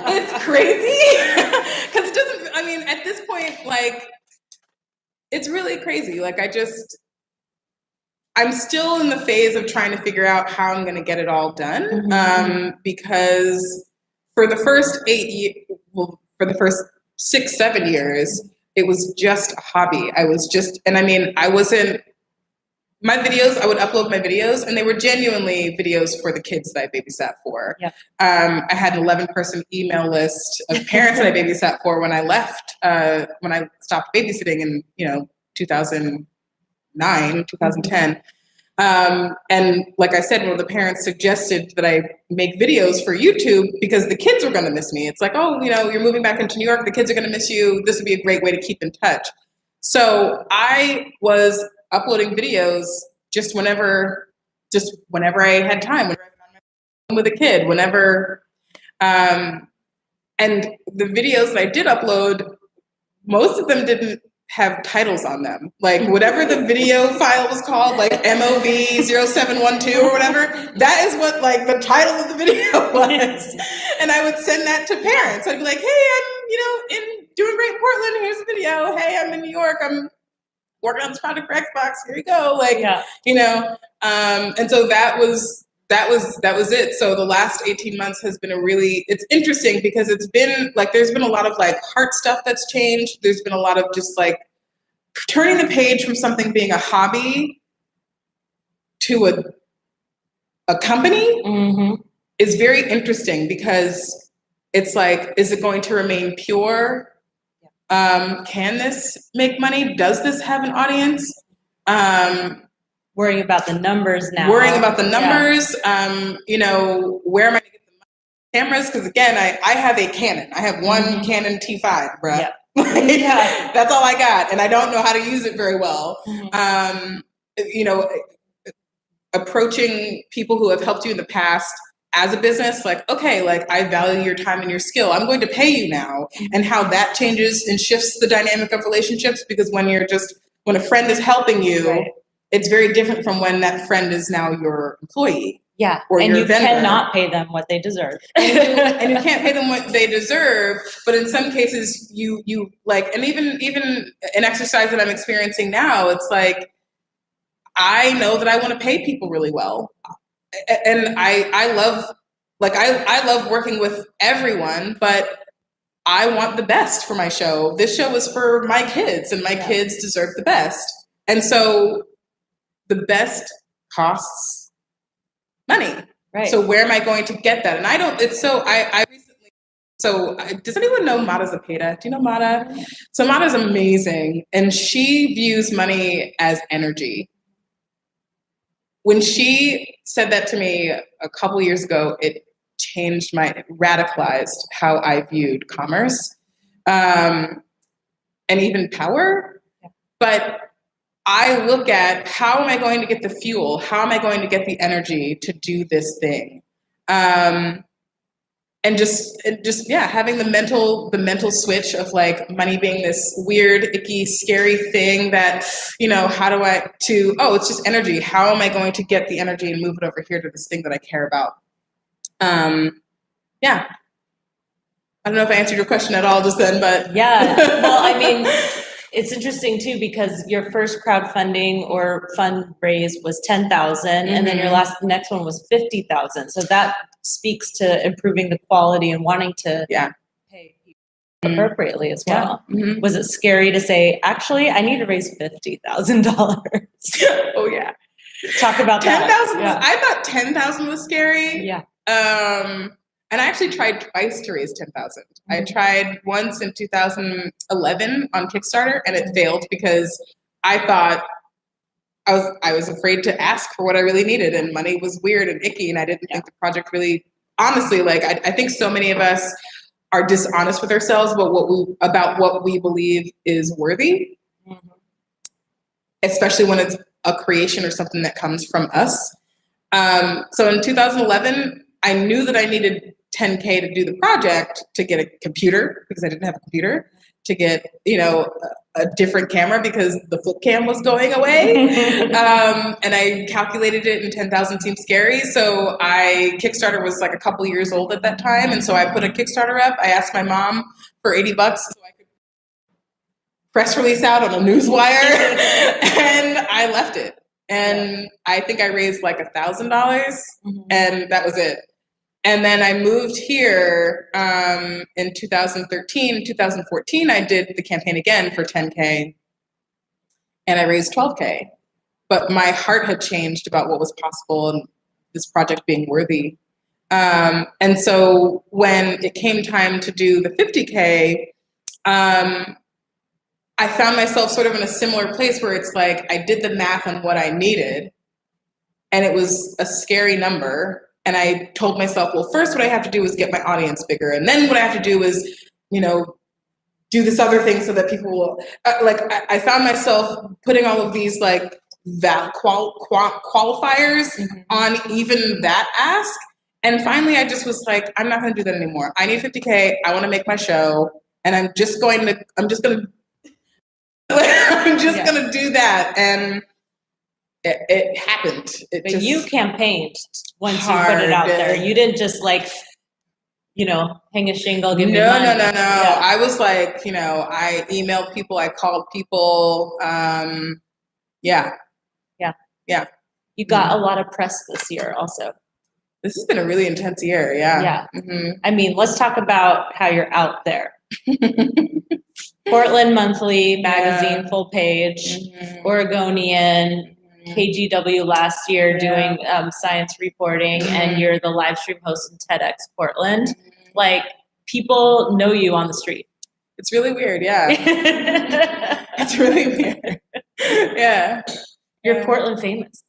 It's crazy. Because it doesn't, at this point, it's really crazy. I'm still in the phase of trying to figure out how I'm going to get it all done. Because for the first 6-7 years, it was just a hobby. I would upload my videos, and they were genuinely videos for the kids that I babysat for. Yeah. I had an 11-person email list of parents that I babysat for when I left, when I stopped babysitting in, 2009, 2010. And like I said, one of the parents suggested that I make videos for YouTube because the kids were going to miss me. It's like, oh, you're moving back into New York. The kids are going to miss you. This would be a great way to keep in touch. So I was uploading videos just whenever I had time, whenever I found myself with a kid, whenever, and the videos that I did upload, most of them didn't have titles on them. Like whatever the video file was called, like MOV0712 or whatever, that is what the title of the video was. And I would send that to parents. I'd be like, hey, I'm, doing great in Portland. Here's a video. Hey, I'm in New York. I'm working on this project for Xbox. Here you go. And so that was it. So the last 18 months has been it's interesting because it's been there's been a lot of heart stuff that's changed. There's been a lot of just turning the page from something being a hobby to a company is very interesting because it's like, is it going to remain pure? Can this make money? Does this have an audience? Worrying about the numbers now. Worrying about the numbers. You know, where am I going to get the cameras? Because again, I have a Canon. I have one Canon T5, bruh. Yeah. That's all I got, and I don't know how to use it very well. You know, approaching people who have helped you in the past as a business, like, okay, like I value your time and your skill. I'm going to pay you now, and how that changes and shifts the dynamic of relationships. Because when a friend is helping you, it's very different from when that friend is now your employee. Yeah, or and your you vendor. cannot pay them what they deserve. and you can't pay them what they deserve. But in some cases, you like, and even an exercise that I'm experiencing now, it's like, I know that I want to pay people really well. And I love working with everyone, but I want the best for my show. This show is for my kids, and my kids deserve the best. And so the best costs money. Right. So where am I going to get that? And I don't, it's so, I recently, so does anyone know Mata Zapata? Do you know Mata? So Mata's amazing. And she views money as energy. When she said that to me a couple years ago, it radicalized how I viewed commerce, and even power. But I look at, how am I going to get the fuel? How am I going to get the energy to do this thing? And just having the mental switch of like money being this weird, icky, scary thing that, you know, it's just energy. How am I going to get the energy and move it over here to this thing that I care about? Yeah. I don't know if I answered your question at all just then, but. Yeah, well, I mean, it's interesting too, because your first crowdfunding or fundraise was 10,000, and then your next one was 50,000. So that speaks to improving the quality and wanting to pay people appropriately as well. Was it scary to say, actually, I need to raise $50,000? Oh yeah. Talk about 10,000. that. I thought 10,000 was scary. Yeah. And I actually tried twice to raise 10,000. I tried once in 2011 on Kickstarter, and it failed because I thought I was afraid to ask for what I really needed, and money was weird and icky, and I didn't think the project really, honestly, like I think so many of us are dishonest with ourselves about what we believe is worthy, especially when it's a creation or something that comes from us. So in 2011, I knew that I needed $10K to do the project, to get a computer, because I didn't have a computer, to get, you know, a different camera because the flip cam was going away. And I calculated it, and 10,000 seemed scary. So Kickstarter was like a couple years old at that time. And so I put a Kickstarter up. I asked my mom for $80 so I could press release out on a newswire, and I left it. And I think I raised like $1,000, and that was it. And then I moved here in 2013. 2014, I did the campaign again for 10K, and I raised 12K. But my heart had changed about what was possible and this project being worthy. And so when it came time to do the 50K, I found myself sort of in a similar place where it's like, I did the math on what I needed, and it was a scary number. And I told myself, well, first what I have to do is get my audience bigger. And then what I have to do is, you know, do this other thing so that people will, I found myself putting all of these like qualifiers on even that ask. And finally, I just was like, I'm not going to do that anymore. I need 50K. I want to make my show. And I'm just going to do that. And it happened. But you campaigned once you put it out there. You didn't just like, you know, hang a shingle, give me money. No. Yeah. I was like, you know, I emailed people, I called people. Yeah. You got a lot of press this year also. This has been a really intense year. Yeah. I mean, let's talk about how you're out there. Portland Monthly magazine, full page, Mm-hmm. Oregonian, KGW last year doing science reporting, and you're the live stream host in TEDx Portland. Like, people know you on the street. It's really weird, yeah. It's really weird. Yeah. You're Portland famous.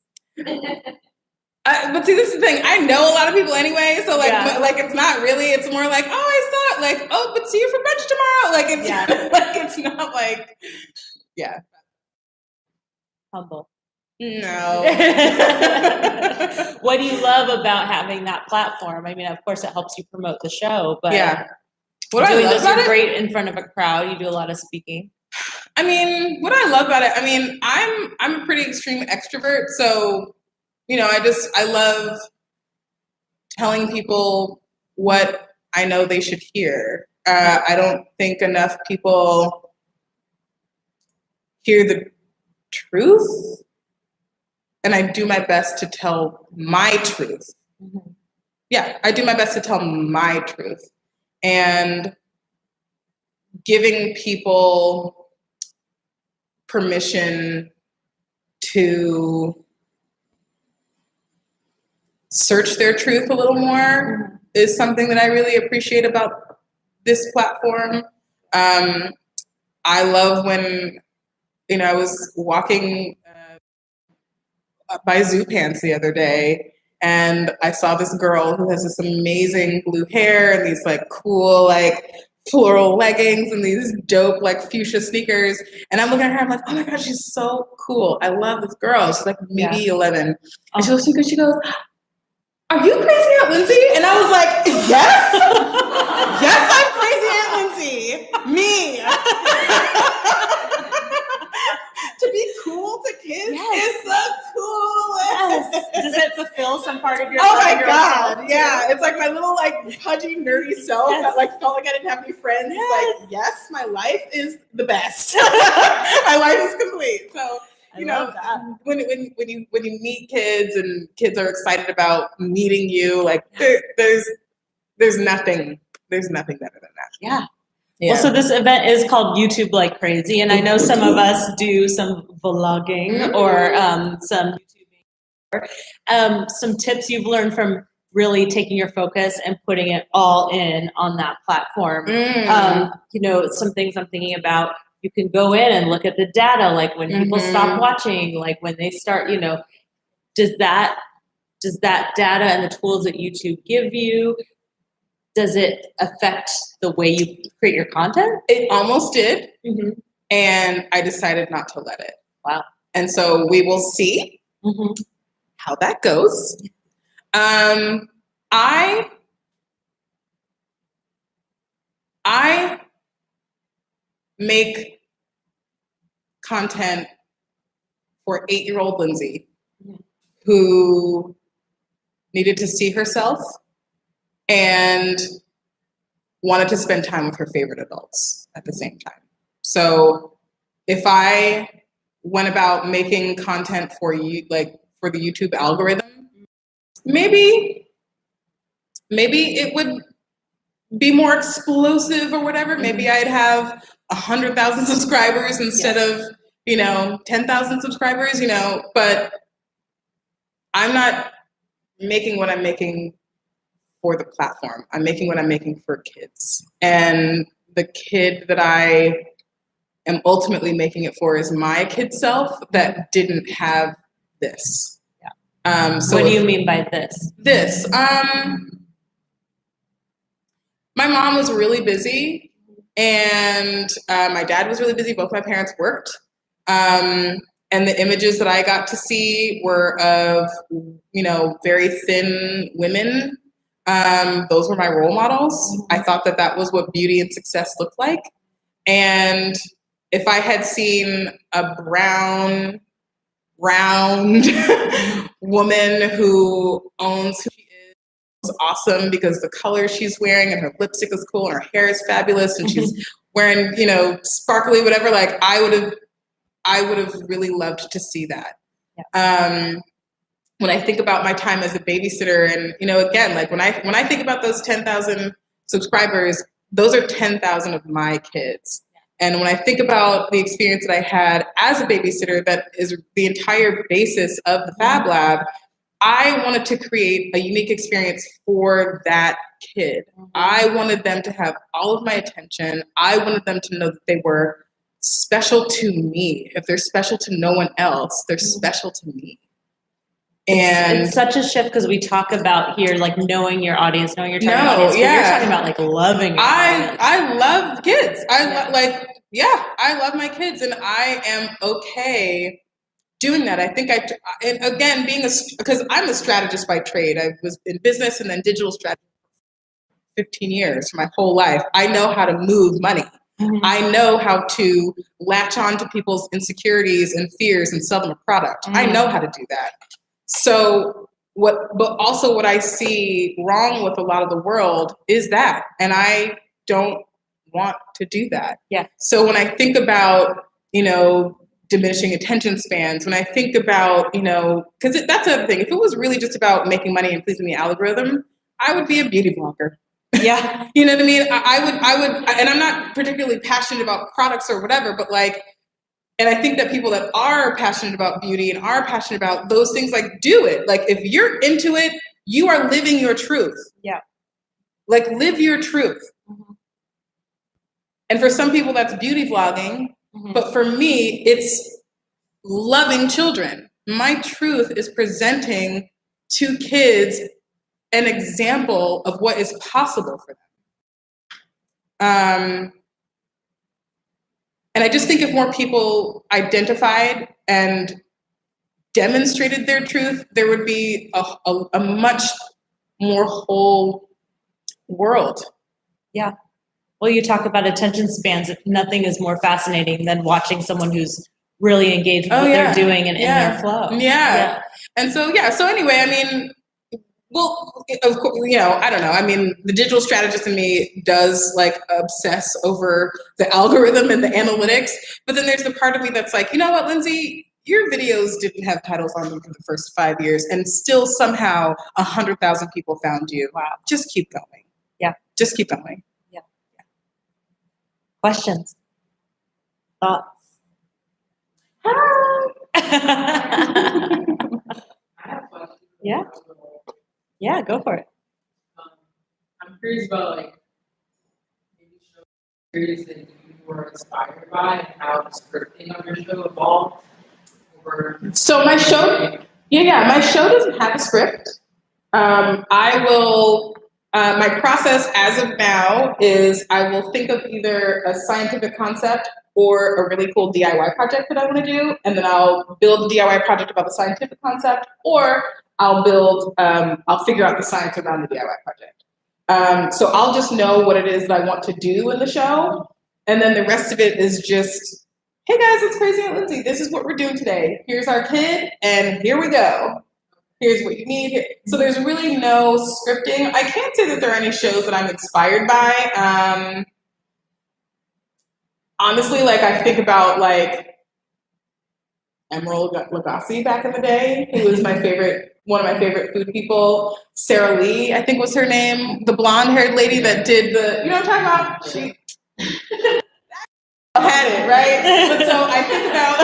But see, this is the thing. I know a lot of people anyway, so like, Yeah. but, like it's not really. It's more like, oh, I saw it. Like, oh, but see you for brunch tomorrow. Like it's like it's not like, yeah. Humble. No. What do you love about having that platform? I mean, of course, it helps you promote the show, but Yeah. What do I doing love this, about you're it? great in front of a crowd. You do a lot of speaking. I mean, what I love about it. I mean, I'm a pretty extreme extrovert, so I love telling people what I know they should hear. I don't think enough people hear the truth, and I do my best to tell my truth. Mm-hmm. Yeah, I do my best to tell my truth. And giving people permission to search their truth a little more is something that I really appreciate about this platform. I love when, I was walking by Zoo Pants the other day, and I saw this girl who has this amazing blue hair and these like cool like floral leggings and these dope like fuchsia sneakers. And I'm looking at her, I'm like, oh my God, she's so cool. I love this girl. She's like maybe 11. And she goes, are you Crazy Aunt Lindsey? And I was like, yes. Yes, I'm Crazy Aunt Lindsey. Me. To be cool to kids is the coolest. Does it fulfill some part of your Oh my your God, self, yeah. It's like my little like pudgy, nerdy self that like felt like I didn't have any friends. Yes. Like, yes, my life is the best. My life is complete. So when you meet kids and kids are excited about meeting you, like there's nothing better than that. Yeah. Well, so this event is called YouTube Like Crazy, and I know some of us do some vlogging or some YouTubing. Some tips you've learned from really taking your focus and putting it all in on that platform. Some things I'm thinking about, you can go in and look at the data, like when people stop watching, like when they start, does that data and the tools that YouTube give you, does it affect the way you create your content? It almost did. Mm-hmm. And I decided not to let it. Wow. And so we will see how that goes. I make content for 8-year-old Lindsey who needed to see herself and wanted to spend time with her favorite adults at the same time. So if I went about making content for you, like for the YouTube algorithm, maybe it would be more explosive or whatever. Maybe I'd have 100,000 subscribers instead of 10,000 subscribers. But I'm not making what I'm making for the platform. I'm making what I'm making for kids. And the kid that I am ultimately making it for is my kid self that didn't have this. Yeah. So what do you mean by this? This. My mom was really busy and my dad was really busy. Both my parents worked. And the images that I got to see were of, very thin women. Those were my role models. I thought that was what beauty and success looked like. And if I had seen a brown, round woman who owns who she is, was awesome because the color she's wearing and her lipstick is cool and her hair is fabulous and she's wearing, sparkly, whatever, like I would have really loved to see that. Yeah. When I think about my time as a babysitter and, again, like when I think about those 10,000 subscribers, those are 10,000 of my kids. And when I think about the experience that I had as a babysitter, that is the entire basis of the Fab Lab, I wanted to create a unique experience for that kid. I wanted them to have all of my attention. I wanted them to know that they were special to me. If they're special to no one else, they're special to me. And it's such a shift because we talk about here, like knowing your audience, knowing your target audience, but you're talking about like loving your audience. I love kids. I love my kids, and I am okay doing that. I think and again, because I'm a strategist by trade. I was in business and then digital strategy for 15 years, for my whole life. I know how to move money. Mm-hmm. I know how to latch on to people's insecurities and fears and sell them a product. Mm-hmm. I know how to do that. So but also what I see wrong with a lot of the world is that, and I don't want to do that. Yeah. So when I think about, diminishing attention spans, when I think about, because that's the other thing. If it was really just about making money and pleasing the algorithm, I would be a beauty blogger. Yeah. You know what I mean? I would, and I'm not particularly passionate about products or whatever, but and I think that people that are passionate about beauty and are passionate about those things, do it. If you're into it, you are living your truth. Yeah. Live your truth. Mm-hmm. And for some people, that's beauty vlogging. Mm-hmm. But for me, it's loving children. My truth is presenting to kids an example of what is possible for them. And I just think if more people identified and demonstrated their truth, there would be a much more whole world. Yeah. Well, you talk about attention spans. Nothing is more fascinating than watching someone who's really engaged with what they're doing and in their flow. Yeah. And so anyway, well, of course, I don't know. The digital strategist in me does obsess over the algorithm and the analytics. But then there's the part of me that's like, you know what, Lindsey, your videos didn't have titles on them for the first 5 years, and still somehow 100,000 people found you. Wow. Just keep going. Yeah. Just keep going. Yeah. Questions? Thoughts? Yeah. Yeah, go for it. I'm curious about maybe shows that you were inspired by and how the scripting of your show evolved. So my show, my show doesn't have a script. I will. My process as of now is I will think of either a scientific concept or a really cool DIY project that I want to do, and then I'll build the DIY project about the scientific concept, or I'll figure out the science around the DIY project. So I'll just know what it is that I want to do in the show, and then the rest of it is just, hey guys, it's Crazy Aunt Lindsey. This is what we're doing today. Here's our kid, and here we go. Here's what you need. So there's really no scripting. I can't say that there are any shows that I'm inspired by. Honestly, I think about Emerald Lagasse back in the day, who was one of my favorite food people. Sarah Lee, I think was her name, the blonde-haired lady that did you know what I'm talking about? She had it, right? But so I think about,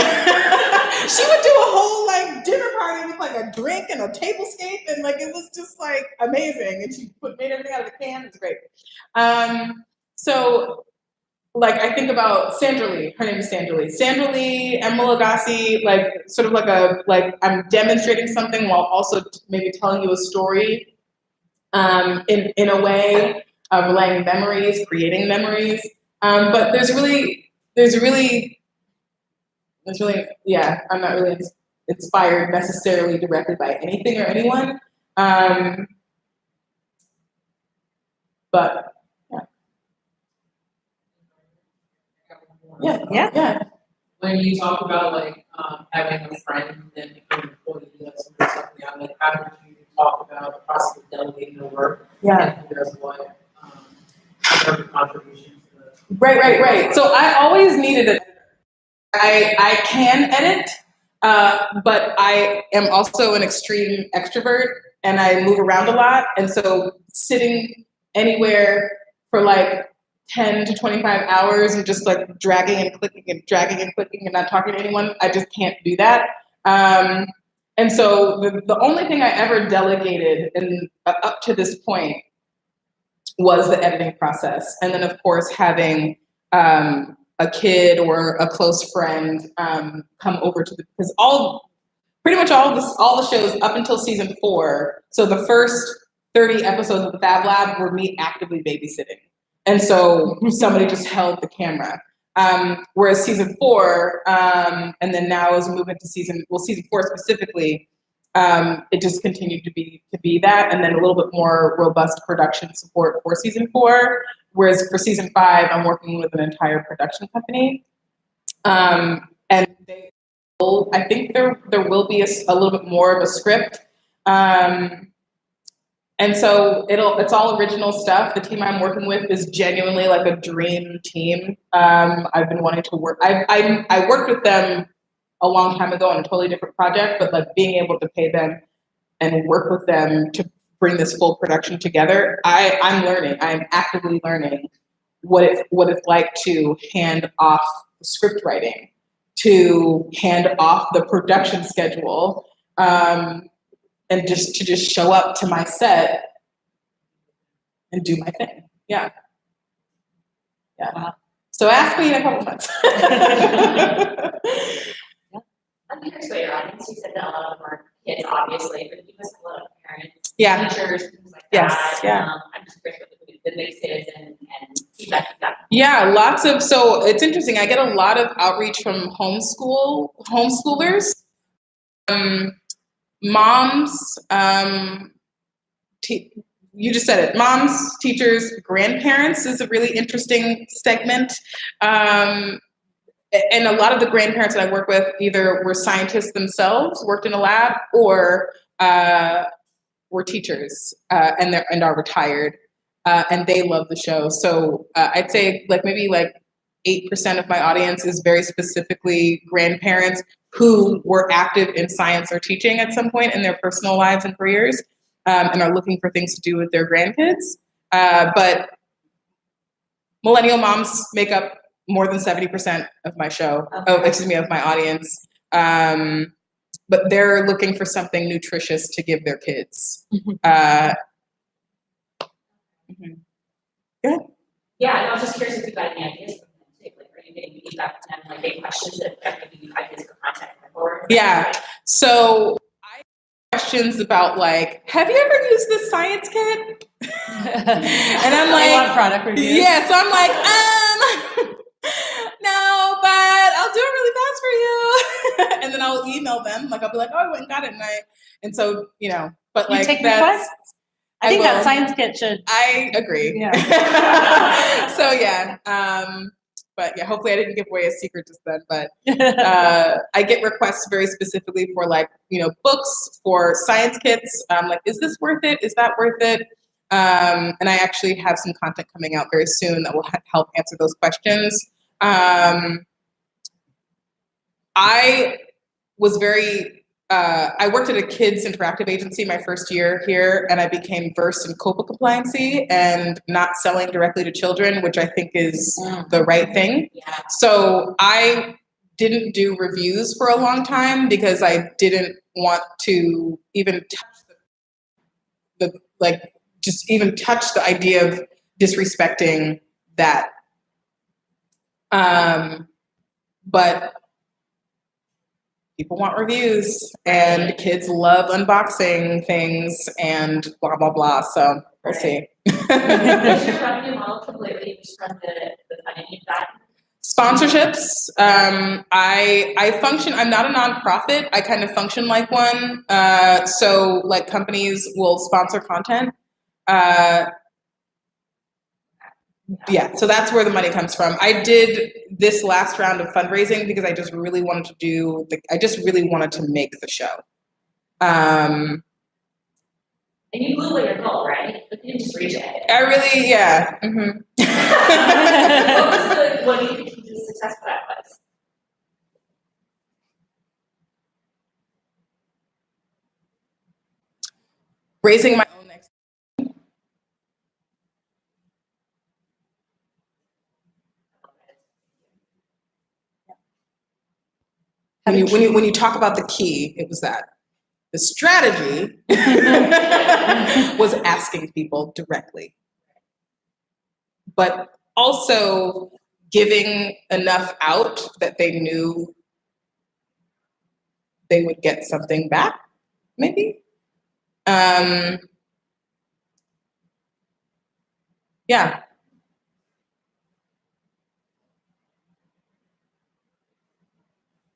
she would do a whole dinner party with a drink and a tablescape, and it was just amazing. And she made everything out of the can. It was great. So I think about Sandra Lee. Her name is Sandra Lee. Sandra Lee, Emerald Lagasse, sort of I'm demonstrating something while also maybe telling you a story in a way of relaying memories, creating memories. But there's really, I'm not really inspired necessarily directly by anything or anyone. But yeah. When you talk about having a friend and becoming an employee, that's something out. How did you talk about the process of delegating the work? Yeah. And who does what? What are the contributions? Right. So I always needed it. I can edit, but I am also an extreme extrovert, and I move around a lot. And so sitting anywhere for 10 to 25 hours and just like dragging and clicking and not talking to anyone. I just can't do that. And so the only thing I ever delegated up to this point was the editing process. And then of course having a kid or a close friend come over to because pretty much all the shows up until season 4. So the first 30 episodes of the Fab Lab were me actively babysitting. And so somebody just held the camera. Whereas season 4, and then now as we move into season 4 specifically, it just continued to be that, and then a little bit more robust production support for season 4. Whereas for season 5, I'm working with an entire production company, and I think there will be a little bit more of a script. And so it's all original stuff. The team I'm working with is genuinely like a dream team. I've been wanting to work. I worked with them a long time ago on a totally different project, but like being able to pay them and work with them to bring this full production together, I'm learning. I'm actively learning what it's like to hand off the script writing, to hand off the production schedule. And just to show up to my set and do my thing. Yeah. Wow. So ask me in a couple months. I'm curious about your audience. You said that a lot of them are kids, obviously, but you must have a lot of parents, Yeah. teachers, things like Yes, that. yeah. I'm just curious what the mix is and feedback you got. Yeah, so it's interesting. I get a lot of outreach from homeschoolers, moms, you just said it, moms, teachers, grandparents is a really interesting segment. And a lot of the grandparents that I work with either were scientists themselves, worked in a lab, or were teachers and are retired, and they love the show. So I'd say maybe 8% of my audience is very specifically grandparents who were active in science or teaching at some point in their personal lives and careers, and are looking for things to do with their grandkids. But millennial moms make up more than 70% of my show. Okay. Of my audience. But they're looking for something nutritious to give their kids. Yeah, and I was just curious if you got any ideas from them too. Like, are you getting feedback from them, like any questions that are giving you ideas for content going forward? Yeah. So I have questions about have you ever used this science kit? And I'm I want product reviews. yeah. So I'm no, but I'll do it really fast for you. And then I'll email them. I'll be like, oh, I went and got it, and so but You take that's. requests? I think that science kit should. I agree. Yeah. So yeah. But yeah, hopefully I didn't give away a secret just then. But I get requests very specifically for books, for science kits. Is this worth it? Is that worth it? And I actually have some content coming out very soon that will help answer those questions. I was I worked at a kids interactive agency my first year here, and I became versed in COPA compliancy and not selling directly to children, which I think is the right thing. Yeah. So I didn't do reviews for a long time because I didn't want to even touch the idea of disrespecting that. But people want reviews, and kids love unboxing things and blah, blah, blah. So we'll see. Is your revenue model completely just from the funding you've gotten? Sponsorships. I function, I'm not a nonprofit. I kind of function like one. So companies will sponsor content. Yeah, so that's where the money comes from. I did this last round of fundraising because I just really wanted to make the show. And you blew away your goal, right? You didn't just reach it. I really, yeah. Mm-hmm. What do you think the success for that was? Raising my own When you talk about the key, it was that. The strategy was asking people directly, but also giving enough out that they knew they would get something back, maybe. Yeah.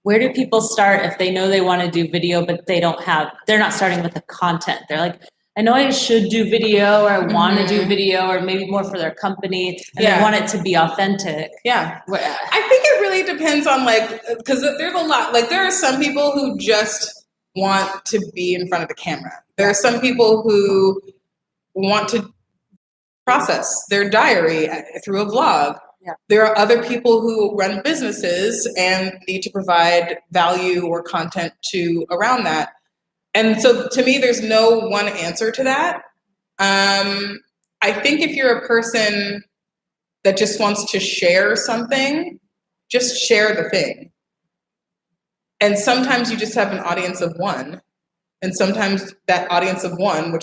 Where do people start if they know they want to do video, but they're not starting with the content? They're like, I know I should do video, or I want to do video, or maybe more for their company, and they want it to be authentic. Yeah. I think it really depends on because there's a lot, there are some people who just want to be in front of the camera. There are some people who want to process their diary through a vlog. Yeah. There are other people who run businesses and need to provide value or content around that. And so to me, there's no one answer to that. I think if you're a person that just wants to share something, just share the thing. And sometimes you just have an audience of one. And sometimes that audience of one,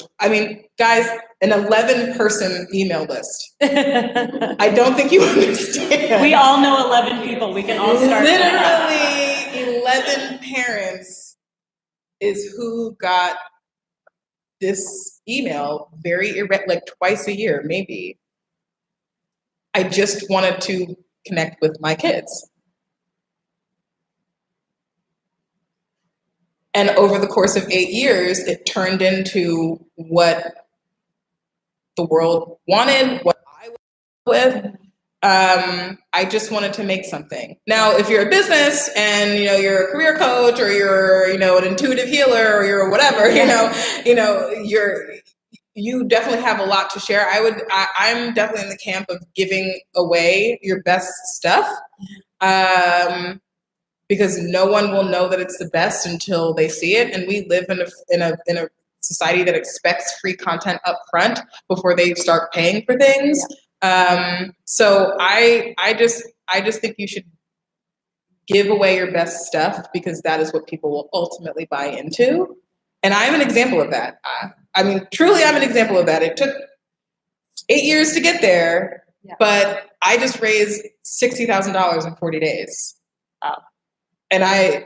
guys, an 11-person email list. I don't think you understand. We all know 11 people. We can all start. Literally 11 parents is who got this email twice a year, maybe. I just wanted to connect with my kids. And over the course of 8 years, it turned into what the world wanted, what I was with. I just wanted to make something. Now, if you're a business and you're a career coach, or you're an intuitive healer, or you're whatever, you definitely have a lot to share. I'm definitely in the camp of giving away your best stuff. Because no one will know that it's the best until they see it, and we live in a society that expects free content up front before they start paying for things. Yeah. So I just think you should give away your best stuff, because that is what people will ultimately buy into. And I'm an example of that. Truly, I'm an example of that. It took 8 years to get there, but I just raised $60,000 in 40 days. Wow. And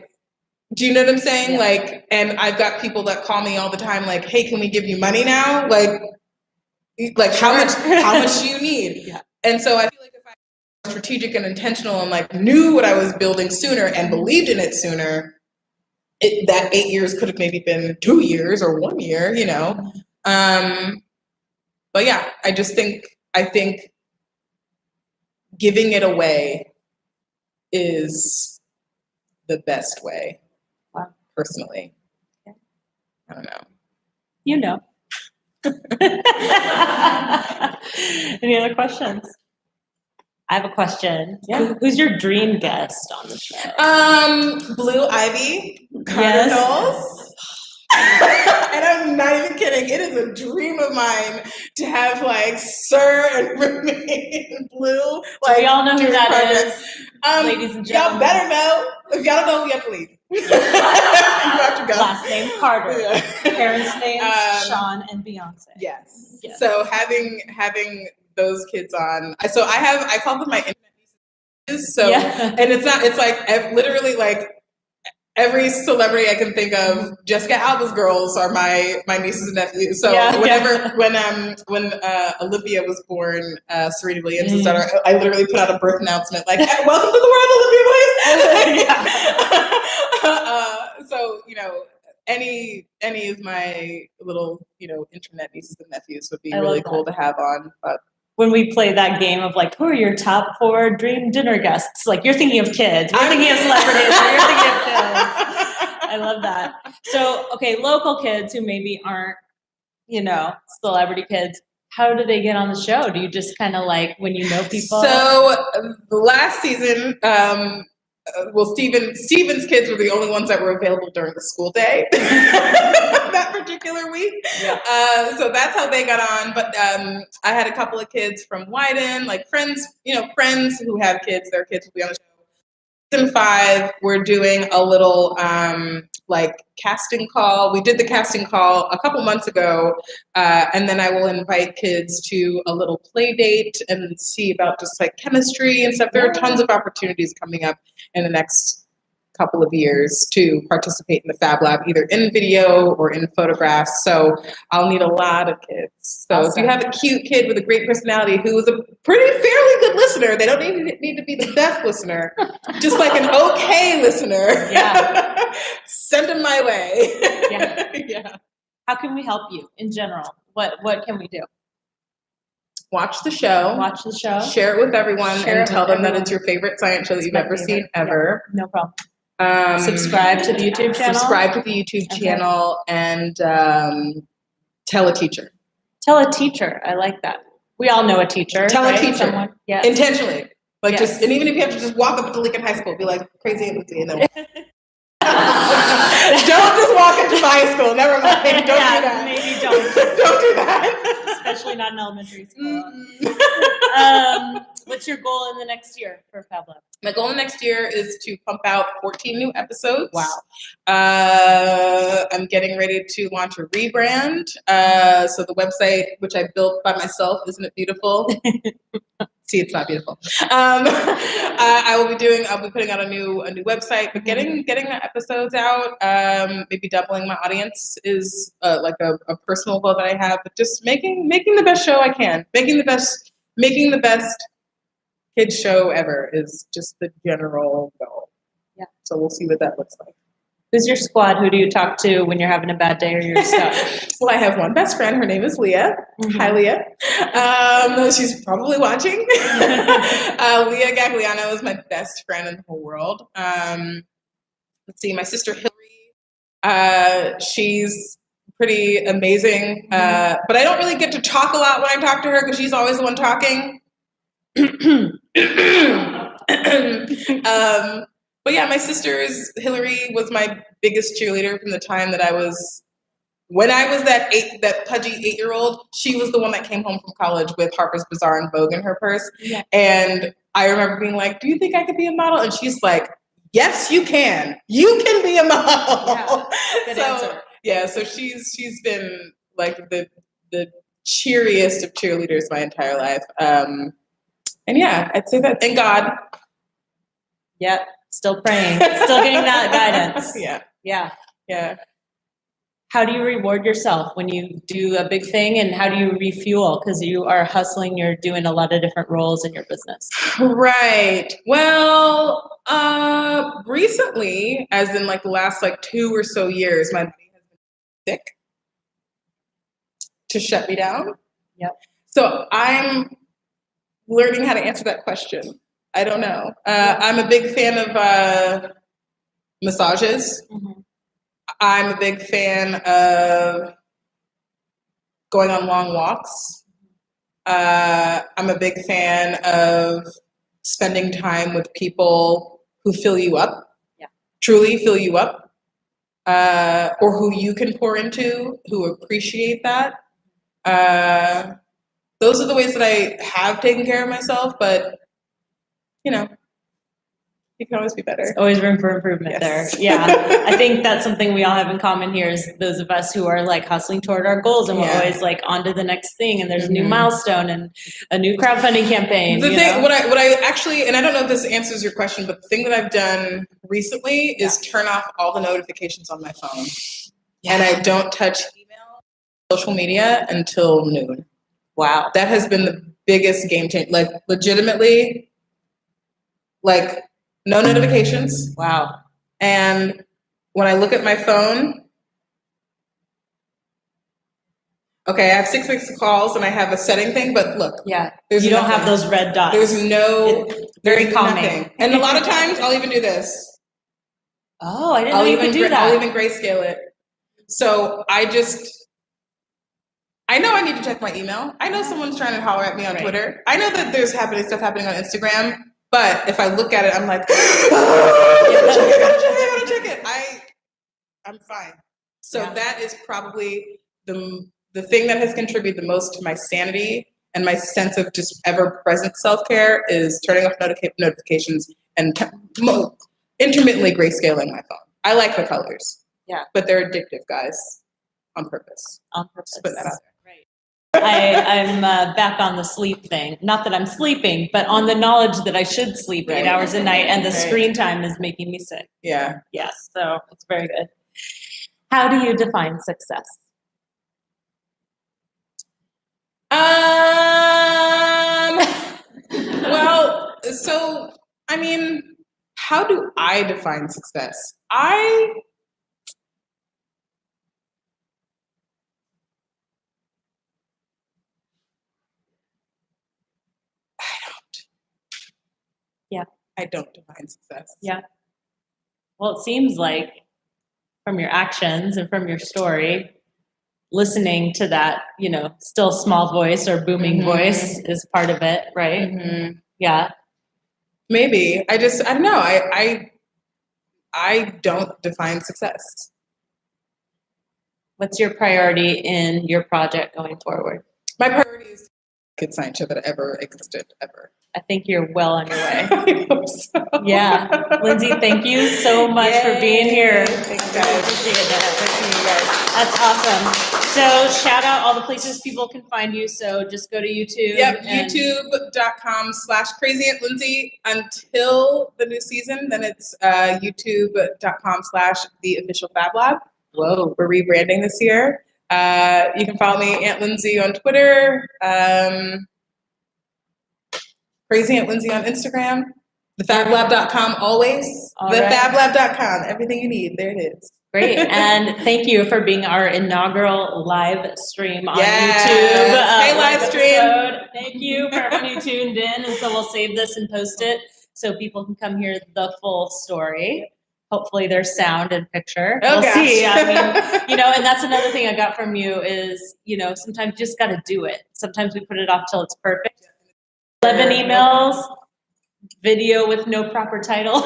do you know what I'm saying? Yeah. And I've got people that call me all the time, hey, can we give you money now? How much do you need? Yeah. And so I feel like if I was strategic and intentional and knew what I was building sooner and believed in it sooner, that 8 years could have maybe been 2 years or 1 year, But yeah, I think giving it away is the best way. Wow. Personally. Yeah. I don't know. Any other questions? I have a question. Yeah. Who's your dream guest on the show? Blue Ivy Cardinals. And I'm not even kidding. It is a dream of mine to have Sir and Remy and Blue. We all know who that is, ladies and gentlemen. Y'all better know. If y'all don't know, we have to leave. You have to go. Last name Carter. Yeah. Parents' names Sean and Beyonce. Yes. So having those kids on. So I call them my internet nieces. So and it's literally every celebrity I can think of, Jessica Alba's girls are my nieces and nephews. So when Olivia was born, Serena Williams' daughter, I literally put out a birth announcement "Welcome to the world, Olivia Williams." So any of my little internet nieces and nephews would be really cool to have on. But when we play that game of who are your top 4 dream dinner guests? You're thinking of kids. We're thinking of celebrities. You're thinking of kids. I love that. So, okay, local kids who maybe aren't, celebrity kids, how do they get on the show? Do you just kind of when you know people? So last season, Steven's kids were the only ones that were available during the school day that particular week. Yeah. So that's how they got on. But I had a couple of kids from Wyden, friends who have kids, their kids will be on the show. season 5, we're doing a little like casting call. We did the casting call a couple months ago, and then I will invite kids to a little play date and see about just like chemistry and stuff. There are tons of opportunities coming up in the next couple of years to participate in the Fab Lab, either in video or in photographs. So I'll need a lot of kids. So if you have a cute kid with a great personality who is a fairly good listener, they don't need to be the best listener, just like an okay listener. Yeah. Send them my way. Yeah. Yeah. How can we help you in general? What can we do? Watch the show. Watch the show. Share it with everyone Share and it tell with them that everyone. it's your favorite science show that you've my ever favorite. seen ever. No problem. Subscribe to the YouTube channel. Subscribe to the YouTube channel and tell a teacher. Tell a teacher. I like that. We all know a teacher. Tell a right? teacher. Someone. Yes. Intentionally. Like Yes. and even if you have to just walk up to Lincoln High School, be like, Crazy Aunt Lindsey, and then don't just walk into my high school. Never mind. Don't do that. Maybe don't. Don't do that. Especially not in elementary school. Mm-mm. What's your goal in the next year for Fab Lab? My goal next year is to pump out 14 new episodes. Wow. I'm getting ready to launch a rebrand. So the website, which I built by myself, isn't it beautiful? See, it's not beautiful. I'll be putting out a new website, but getting the episodes out, maybe doubling my audience is like a personal goal that I have, but just making the best show I can. Making the best kids show ever is just the general goal. Yeah. So we'll see what that looks like. Who's your squad? Who do you talk to when you're having a bad day or you're stuck? Well, I have one best friend. Her name is Leah. Mm-hmm. Hi, Leah. She's probably watching. Leah Gagliano is my best friend in the whole world. Let's see, my sister Hillary. She's pretty amazing. But I don't really get to talk a lot when I talk to her because she's always the one talking. But yeah, my sister's Hillary was my biggest cheerleader from the time that when I was that pudgy 8-year-old. She was the one that came home from college with Harper's Bazaar and Vogue in her purse. Yeah. And I remember being like, "Do you think I could be a model?" And she's like, "Yes, you can. You can be a model." Yeah, good answer. Yeah, so she's been like the cheeriest of cheerleaders my entire life. And yeah, I'd say that. And God. Yep. Still praying. Still getting that guidance. Yeah. Yeah. Yeah. How do you reward yourself when you do a big thing, and how do you refuel? Because you are hustling, you're doing a lot of different roles in your business. Right. Well, recently, as in like the last 2 or so years, my body has been sick to shut me down. Yep. So I'm learning how to answer that question. I don't know. I'm a big fan of massages. Mm-hmm. I'm a big fan of going on long walks. I'm a big fan of spending time with people who fill you up, truly fill you up, or who you can pour into, who appreciate that. Those are the ways that I have taken care of myself, but you can always be better. There's always room for improvement there. Yeah. I think that's something we all have in common here is those of us who are hustling toward our goals, and we're always on to the next thing, and there's a new milestone and a new crowdfunding campaign. The thing, what I actually, and I don't know if this answers your question, but the thing that I've done recently is turn off all the notifications on my phone. Yeah. And I don't touch email, social media until noon. Wow. That has been the biggest game changer. Legitimately, no notifications. Wow. And when I look at my phone, okay, I have 6 weeks of calls and I have a setting thing, but look. Yeah. You don't have those red dots. There's very calming. Nothing. And a lot of times I'll even do this. Oh, I didn't know you could do that. I'll even grayscale it. So I know I need to check my email. I know someone's trying to holler at me on Twitter. I know that there's stuff happening on Instagram. But if I look at it, I'm like, I gotta check it. I'm fine. So that is probably the thing that has contributed the most to my sanity and my sense of just ever-present self-care is turning off notifications and intermittently grayscaling my phone. I like the colors. Yeah. But they're addictive, guys, on purpose. On purpose. Just putting that out there. Right. I'm back on the sleep thing. Not that I'm sleeping, but on the knowledge that I should sleep 8 hours a night, and the screen time is making me sick. Yeah. Yes, so it's very good. How do you define success? Well, so, I mean, how do I define success? I don't. Yeah. I don't define success. Yeah. Well, it seems like from your actions and from your story, listening to that, still small voice or booming voice is part of it, right? Mm-hmm. Yeah. Maybe. I don't know. I don't define success. What's your priority in your project going forward? My priority is good science show that ever existed, ever. I think you're well on your way. I hope so. Yeah. Lindsey, thank you so much for being here. Thanks, I really guys. appreciate that. Nice to meet you guys. That's awesome. So shout out all the places people can find you. So just go to YouTube. Yep, and- youtube.com/Crazy Aunt Lindsey until the new season. Then it's youtube.com/the official Fab Lab. Whoa. We're rebranding this year. You can follow me, Aunt Lindsey, on Twitter. Crazy Aunt Lindsey on Instagram. Thefablab.com always. All right. Thefablab.com. Everything you need. There it is. Great. And thank you for being our inaugural live stream on Yes. YouTube. Hey, live stream. episode. Thank you for everyone who tuned in. And so we'll save this and post it so people can come hear the full story. Hopefully there's sound and picture. Oh, we'll gosh. see. I mean, and that's another thing I got from you is, sometimes you just got to do it. Sometimes we put it off till it's perfect. 11 emails, video with no proper title,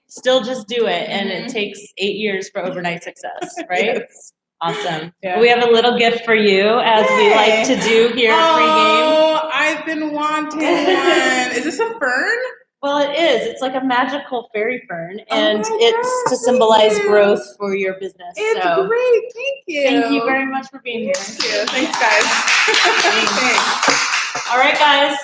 still just do it. And it takes 8 years for overnight success, right? Yes. Awesome. Yeah. We have a little gift for you, as we like to do here at Pregame. Oh, I've been wanting one. Is this a fern? Well, it is. It's like a magical fairy fern, and Oh my it's God, to thank symbolize you. growth for your business. It's so great. Thank you. thank you very much for being here. Thank you. Thanks, guys. Thanks. All right, guys.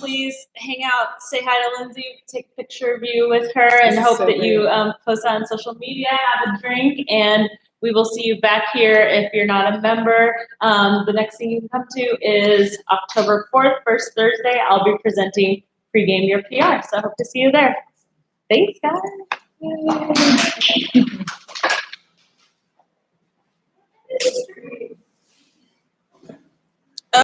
Please hang out, say hi to Lindsey, take a picture of you with her, and This is hope so that you great. post on social media, have a drink, and we will see you back here if you're not a member. The next thing you can come to is October 4th, first Thursday. I'll be presenting Pregame Your PR, so I hope to see you there. Thanks, guys.